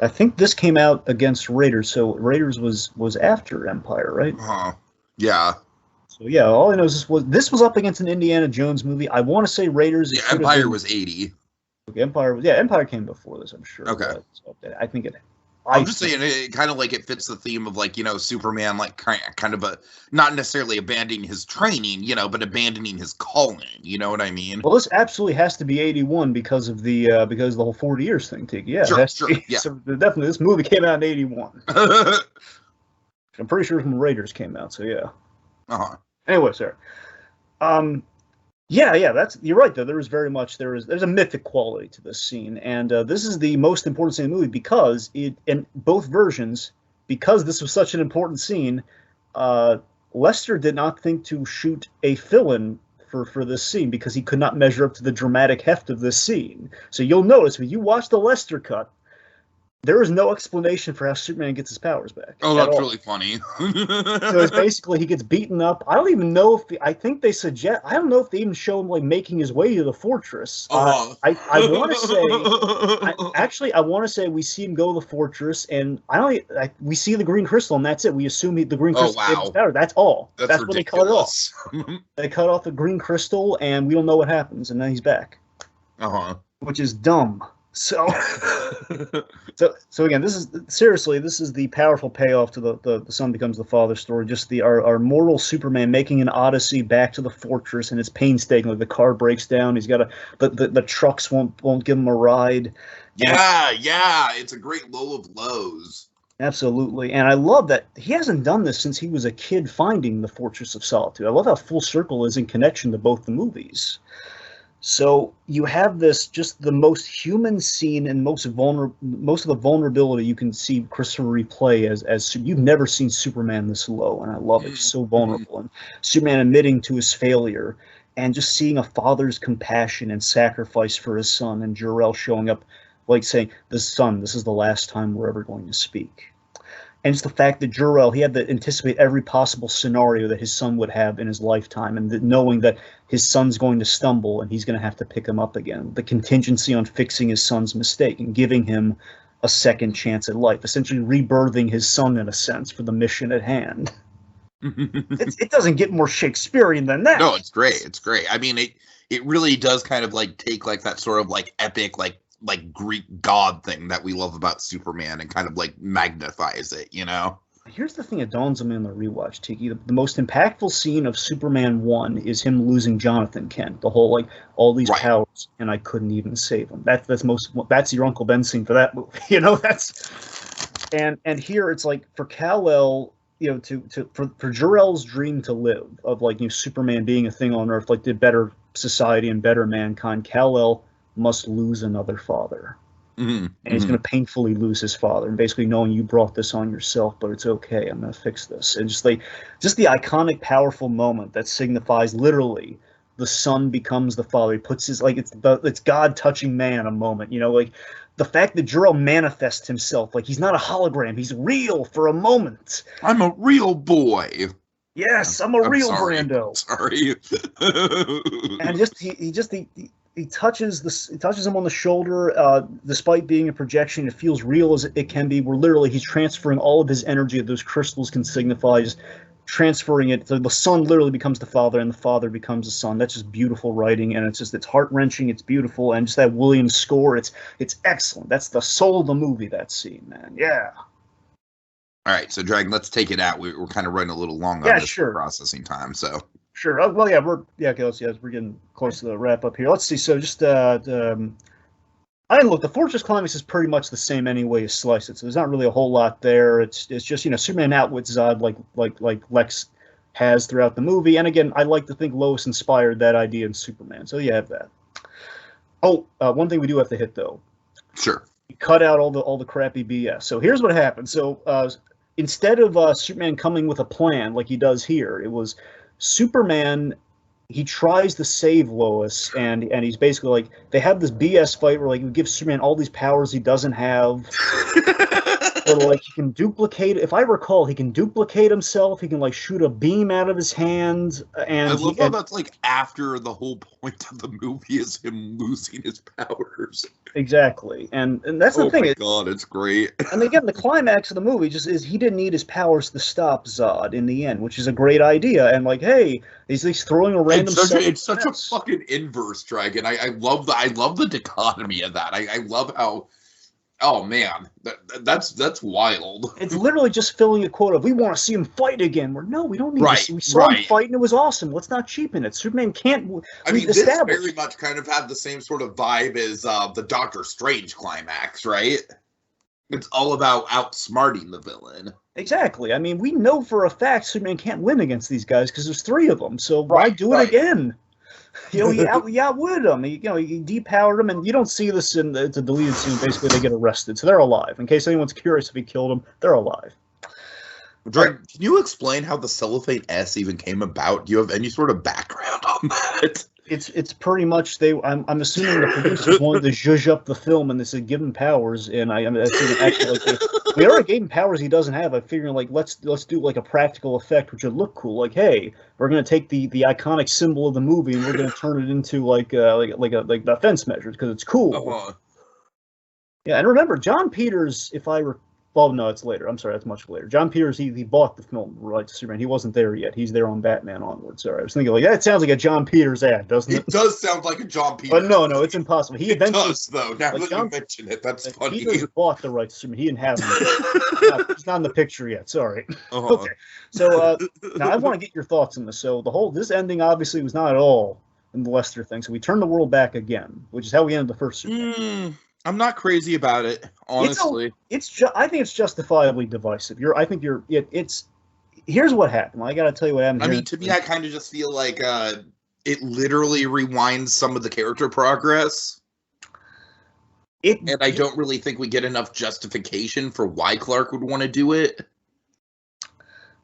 I think this came out against Raiders, so Raiders was after Empire, right? Yeah. So yeah, all I know is this was up against an Indiana Jones movie. I want to say Raiders. Yeah, Empire was 80. Okay, Empire came before this, I'm sure. Okay. So I think it. I'm just saying it kind of like it fits the theme of like, Superman like kind of not necessarily abandoning his training, but abandoning his calling. You know what I mean? Well, this absolutely has to be 81 because of the whole 40 years thing, Tiki. Yeah, sure. Yeah. So definitely, this movie came out in 81. I'm pretty sure when Raiders came out. So yeah. Anyway, sir. Yeah, you're right though. There's a mythic quality to this scene, and this is the most important scene in the movie because in both versions, because this was such an important scene, Lester did not think to shoot a fill-in for this scene because he could not measure up to the dramatic heft of this scene. So you'll notice when you watch the Lester cut, there is no explanation for how Superman gets his powers back. Oh, that's really funny. So it's basically he gets beaten up. I don't even know if I think they suggest. I don't know if they even show him like making his way to the fortress. I want to say. I want to say we see him go to the fortress, and we see the green crystal, and that's it. We assume the green crystal gave his power. That's all. That's when they cut it off. They cut off the green crystal, and we don't know what happens, and then he's back. Which is dumb. So again, this is the powerful payoff to the son becomes the father story. Just our mortal Superman making an odyssey back to the fortress, and it's painstaking. Like the car breaks down, he's got the trucks won't give him a ride. Yeah, it's a great low of lows. Absolutely, and I love that he hasn't done this since he was a kid finding the Fortress of Solitude. I love how full circle is in connection to both the movies. So you have this just the most human scene and most of the vulnerability you can see Christopher replay as you've never seen Superman this low, and I love it. So vulnerable, and Superman admitting to his failure, and just seeing a father's compassion and sacrifice for his son, and Jor-El showing up, like saying, this is the last time we're ever going to speak. And it's the fact that Jor-El, he had to anticipate every possible scenario that his son would have in his lifetime, and knowing that his son's going to stumble and he's going to have to pick him up again. The contingency on fixing his son's mistake and giving him a second chance at life, essentially rebirthing his son in a sense for the mission at hand. It doesn't get more Shakespearean than that. No, it's great. It's great. I mean, it really does kind of like take like that sort of like epic like Greek god thing that we love about Superman and kind of like magnifies it, Here's the thing that dawns on me in the rewatch, Tiki. The most impactful scene of Superman 1 is him losing Jonathan Kent. The whole all these powers, and I couldn't even save him. That's your Uncle Ben scene for that movie. That's and here it's like for Kal-El, for Jor-El's dream to live of Superman being a thing on Earth, like the better society and better mankind. Kal-El must lose another father. And he's going to painfully lose his father, and basically knowing you brought this on yourself, but it's okay, I'm going to fix this. And just the iconic, powerful moment that signifies literally the son becomes the father. He puts his it's God touching man a moment. The fact that Jor-El manifests himself, he's not a hologram, he's real for a moment. I'm a real boy. Yes, I'm a real Brando. Sorry. And he touches him on the shoulder, despite being a projection. It feels real as it can be. Where literally he's transferring all of his energy that those crystals can signify, just transferring it. So the son literally becomes the father, and the father becomes the son. That's just beautiful writing, and it's heart wrenching. It's beautiful, and just that Williams score. It's excellent. That's the soul of the movie. That scene, man. Yeah. All right, so Dragon, let's take it out. We're kind of running a little long on this processing time, so. Sure. Well, yeah, we're getting close to the wrap up here. Let's see. So just, I I mean, look, the Fortress Climax is pretty much the same any way you slice it, so there's not really a whole lot there. It's just, Superman outwits Zod like Lex has throughout the movie. And again, I like to think Lois inspired that idea in Superman, so you have that. Oh, one thing we do have to hit, though. Sure. You cut out all the crappy BS. So here's what happened. So instead of Superman coming with a plan like he does here, it was Superman. He tries to save Lois, and he's basically like, they have this BS fight where like he gives Superman all these powers he doesn't have. Or like he can duplicate. If I recall, he can duplicate himself. He can like shoot a beam out of his hand. And I love how that's like after the whole point of the movie is him losing his powers. Exactly, and that's the thing. Oh my god, it's great. And again, the climax of the movie just is he didn't need his powers to stop Zod in the end, which is a great idea. And like, hey, he's throwing a random. It's such a fucking inverse Dragon. I love the dichotomy of that. I love how. Oh man, that's wild. It's literally just filling a quota of we want to see him fight again. No, we don't need to see. We saw him fight and it was awesome. Let's not cheapen it. Superman can't. I mean, this very much kind of had the same sort of vibe as the Doctor Strange climax, right? It's all about outsmarting the villain. Exactly. I mean, we know for a fact Superman can't win against these guys because there's 3 of them. So why do it again? He outwitted them. He depowered them, and you don't see this in it's a deleted scene. Basically, they get arrested, so they're alive. In case anyone's curious if he killed them, they're alive. Drake, can you explain how the cellophane S even came about? Do you have any sort of background on that? It's pretty much I'm assuming the producers wanted to zhuzh up the film, and they said give him powers, and I think actually we already gave him powers he doesn't have. I figured like let's do like a practical effect which would look cool. Like, hey, we're gonna take the iconic symbol of the movie and we're gonna turn it into like defense measures because it's cool. Uh-huh. Yeah, and remember John Peters, well, no, it's later. I'm sorry, that's much later. John Peters, he bought the film rights to Superman. He wasn't there yet. He's there on Batman onward. Sorry, I was thinking like that sounds like a John Peters ad, doesn't it? It does sound like a John Peters. But no, it's impossible. He eventually does though. Now that you mention it, that's funny. Peters bought the rights to Superman. He didn't have them. He's not in the picture yet. Sorry. Uh-huh. Okay. So now I want to get your thoughts on this. So this ending obviously was not at all in the Lester thing. So we turned the world back again, which is how we ended the first Superman. I'm not crazy about it, honestly. I think it's justifiably divisive. Here's what happened. I got to tell you what happened. I mean, to me, I kind of just feel like it literally rewinds some of the character progress. And I don't really think we get enough justification for why Clark would want to do it.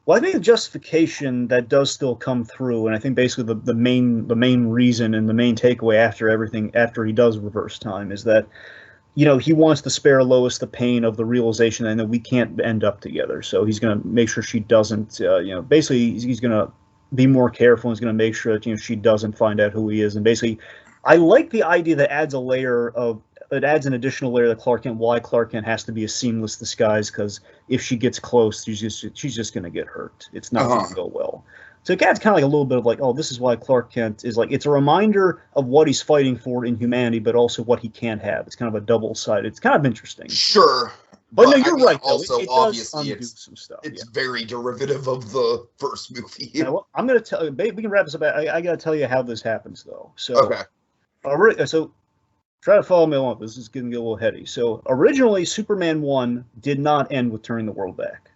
Well, I think the justification that does still come through, and I think basically the main reason and the main takeaway after he does reverse time is that, he wants to spare Lois the pain of the realization that we can't end up together. So he's going to make sure she doesn't, basically he's going to be more careful. He's going to make sure that, she doesn't find out who he is. And basically, I like the idea that adds an additional layer that why Clark Kent has to be a seamless disguise, because if she gets close, she's just going to get hurt. It's not going to go well. So it adds kind of like a little bit of like, oh, this is why Clark Kent is like, it's a reminder of what he's fighting for in humanity, but also what he can't have. It's kind of a double-sided. It's kind of interesting. Sure. But no, you're right. Also, it obviously, does some stuff. It's very derivative of the first movie. Yeah, well, I'm going to tell you, we can wrap this up. I got to tell you how this happens, though. So, okay. So try to follow me along. This is going to get a little heady. So originally, Superman 1 did not end with turning the world back.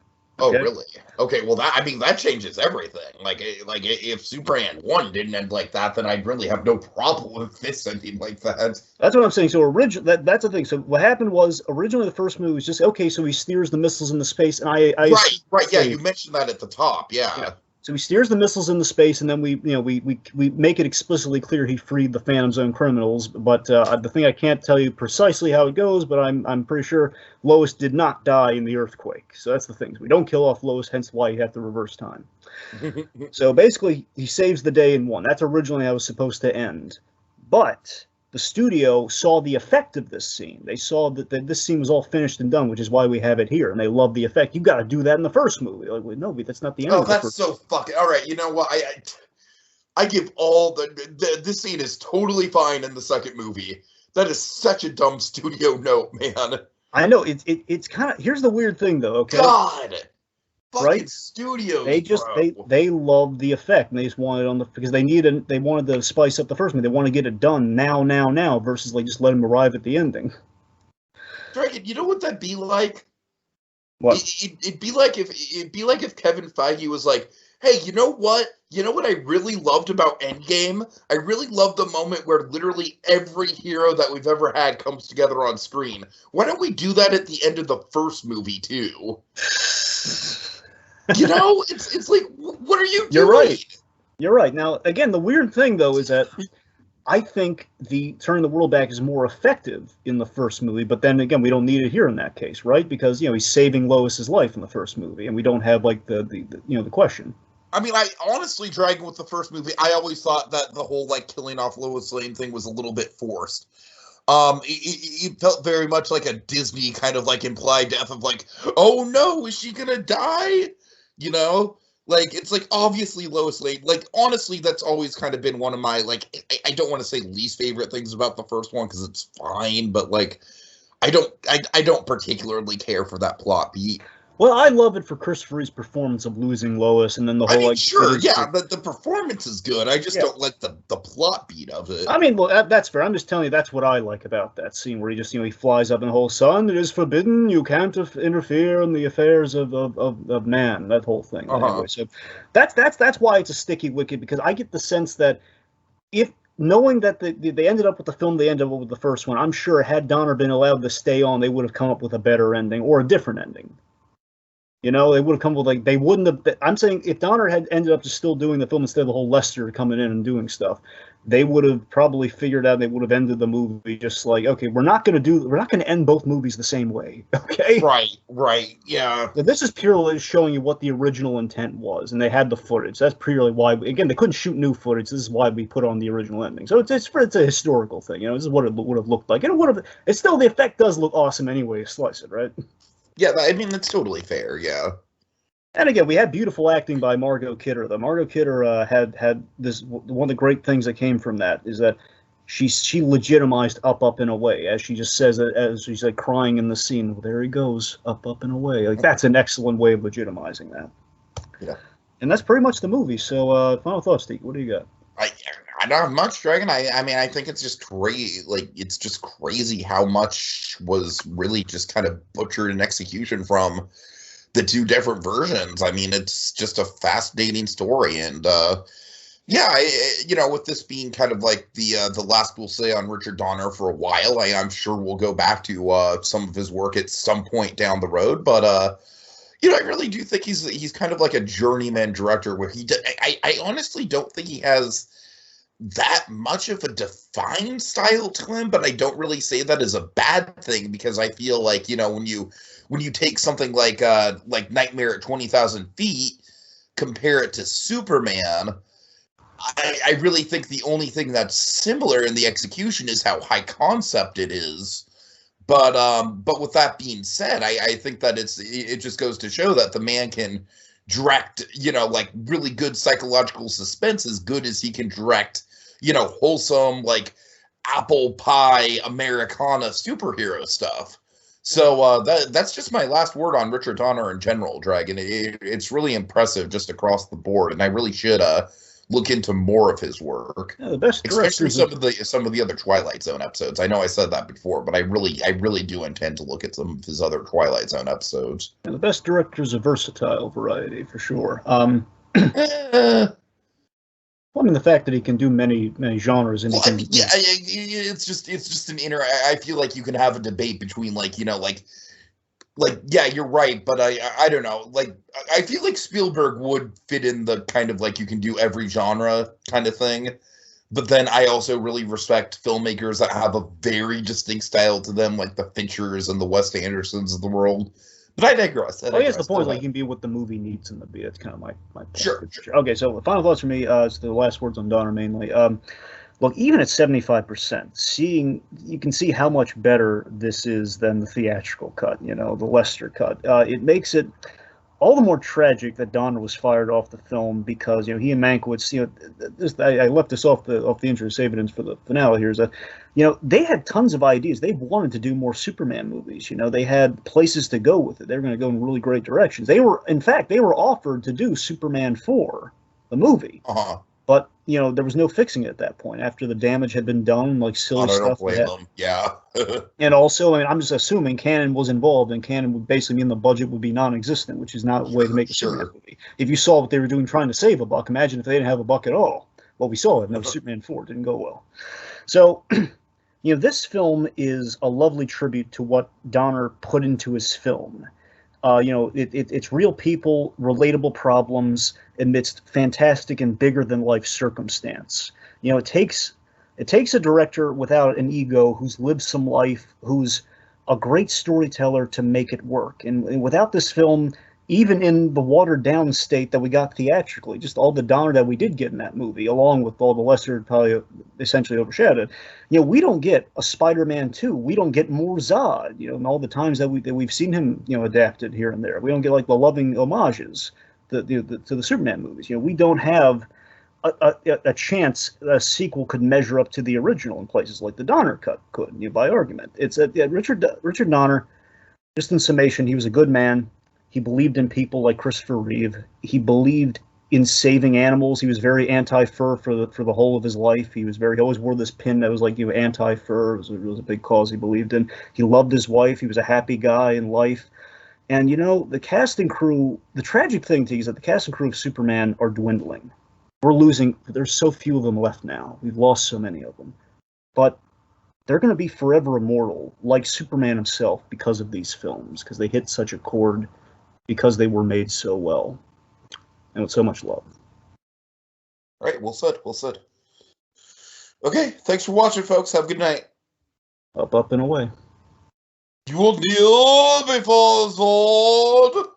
Okay? Oh, really? Okay, well, that changes everything. Like if Superman 1 didn't end like that, then I'd really have no problem with this ending like that. That's what I'm saying. So that's the thing. So what happened was originally the first movie was just, okay, so he steers the missiles into space, and Right, yeah, you mentioned that at the top, yeah. So he steers the missiles into space, and then we make it explicitly clear he freed the Phantom Zone criminals. But the thing I can't tell you precisely how it goes, but I'm pretty sure Lois did not die in the earthquake. So that's the thing. We don't kill off Lois, hence why you have to reverse time. So basically, he saves the day in 1. That's originally how it was supposed to end. But the studio saw the effect of this scene. They saw that this scene was all finished and done, which is why we have it here. And they love the effect. You got to do that in the first movie. Like, well, no, that's not the end. Oh, that's so fucking all right. You know what? I give all this scene is totally fine in the second movie. That is such a dumb studio note, man. I know it's kind of. Here's the weird thing, though. Okay. God. Right? Studios. They love the effect, and they just wanted because they wanted to spice up the first movie. They want to get it done now versus like just let him arrive at the ending. Dragon, you know what that'd be like? What? It'd be like if Kevin Feige was like, hey, you know what? You know what I really loved about Endgame? I really loved the moment where literally every hero that we've ever had comes together on screen. Why don't we do that at the end of the first movie too? You know, it's like, what are you doing? You're right. You're right. Now, again, the weird thing though is that I think the turning the world back is more effective in the first movie, but then again, we don't need it here in that case, right? Because he's saving Lois's life in the first movie, and we don't have like the question. I mean, I honestly, Dragon, with the first movie, I always thought that the whole like killing off Lois Lane thing was a little bit forced. It felt very much like a Disney kind of like implied death of like, oh no, is she gonna die? You know? Like, it's like, obviously Lois Lane, like, honestly, that's always kind of been one of my, like, I don't want to say least favorite things about the first one, because it's fine, but, like, I don't particularly care for that plot beat. Well, I love it for Christopher Reeve's performance of losing Lois, and then the whole, like... Sure, yeah, the performance is good, I just don't like the plot beat of it. I mean, well, that's fair. I'm just telling you, that's what I like about that scene, where he just, he flies up in the whole, son, it is forbidden, you can't interfere in the affairs of man, that whole thing. Anyway, so that's why it's a sticky wicket, because I get the sense that if, knowing that they ended up with the film they ended up with the first one, I'm sure had Donner been allowed to stay on, they would have come up with a better ending, or a different ending. They would have come with, like, they wouldn't have, I'm saying if Donner had ended up just still doing the film instead of the whole Lester coming in and doing stuff, they would have probably figured out, they would have ended the movie just like, okay, we're not going to end both movies the same way, okay? Right, yeah. So this is purely showing you what the original intent was, and they had the footage. That's purely why, again, they couldn't shoot new footage. This is why we put on the original ending. So it's a historical thing, this is what it would have looked like. And it's still, the effect does look awesome anyway, you slice it, right? Yeah, I mean, that's totally fair, yeah. And again, we had beautiful acting by Margot Kidder. The Margot Kidder had this, one of the great things that came from that is that she legitimized Up in a way, as she just says, as she's like crying in the scene, well, there he goes, Up and away. Like, that's an excellent way of legitimizing that. Yeah. And that's pretty much the movie. So final thoughts, Steve, what do you got? I don't have much, Dragon. I mean, I think it's just crazy. Like, it's just crazy how much was really just kind of butchered in execution from the two different versions. I mean, it's just a fascinating story, and yeah, with this being kind of like the last we'll say on Richard Donner for a while, I'm sure we'll go back to some of his work at some point down the road, but I really do think he's kind of like a journeyman director where I honestly don't think he has that much of a defined style to him, but I don't really say that as a bad thing, because I feel like, when you take something like Nightmare at 20,000 Feet, compare it to Superman, I really think the only thing that's similar in the execution is how high concept it is. But with that being said, I think that it just goes to show that the man can direct, like really good psychological suspense as good as he can direct, wholesome, like apple pie Americana superhero stuff. So that's just my last word on Richard Donner in general, Dragon. It's really impressive just across the board, and I really should look into more of his work. Yeah, the best, especially some of the other Twilight Zone episodes. I know I said that before, but I really do intend to look at some of his other Twilight Zone episodes. Yeah, the best director's a versatile variety for sure. Well, I mean, the fact that he can do many genres, and it's just an inner. I feel like you can have a debate between like yeah, you're right, but I don't know. Like, I feel like Spielberg would fit in the kind of like you can do every genre kind of thing. But then I also really respect filmmakers that have a very distinct style to them, like the Finchers and the Wes Andersons of the world. But I digress. I guess the point is, like, you can be what the movie needs him to be. That's kind of my point. Sure. Okay, so the final thoughts for me, it's the last words on Donner mainly. Look, even at 75%, you can see how much better this is than the theatrical cut, the Lester cut. It makes it all the more tragic that Donner was fired off the film, because he and Ankowitz, I left this off the intro, saving it for the finale here, is that they had tons of ideas. They wanted to do more Superman movies. They had places to go with it. They were going to go in really great directions. In fact, they were offered to do Superman 4, the movie. But, you know, there was no fixing it at that point. After the damage had been done, like silly I don't stuff. blame them. Yeah. And also, I mean, I'm just assuming Canon was involved, and Canon would basically mean the budget would be non-existent, which is not a way to make a Superman movie. If you saw what they were doing trying to save a buck, imagine if they didn't have a buck at all. Well, we saw it. No, Superman 4 didn't go well. So, you know, this film is a lovely tribute to what Donner put into his film. You know, it's real people, relatable problems amidst fantastic and bigger than life circumstance. You know, it takes a director without an ego who's lived some life, who's a great storyteller to make it work. And without this film, even in the watered down state that we got theatrically, just all the Donner that we did get in that movie, along with all the lesser, probably essentially overshadowed, you know, we don't get a Spider-Man 2. We don't get more Zod, you know, and all the times that we've seen him, you know, adapted here and there. We don't get like the loving homages to the Superman movies. You know, we don't have a chance a sequel could measure up to the original in places like the Donner cut could, you know, by argument. It's Richard Donner, just in summation, he was a good man. He believed in people like Christopher Reeve. He believed in saving animals. He was very anti-fur for the whole of his life. He always wore this pin that was like, you know, anti-fur. It was a big cause he believed in. He loved his wife. He was a happy guy in life. And, you know, the cast and crew, the tragic thing to you is that the cast and crew of Superman are dwindling. We're losing, there's so few of them left now. We've lost so many of them. But they're going to be forever immortal, like Superman himself, because of these films, because they hit such a chord, because they were made so well and with so much love. All right, well said, well said. Okay, thanks for watching, folks. Have a good night. Up, and away. You will kneel before Zod.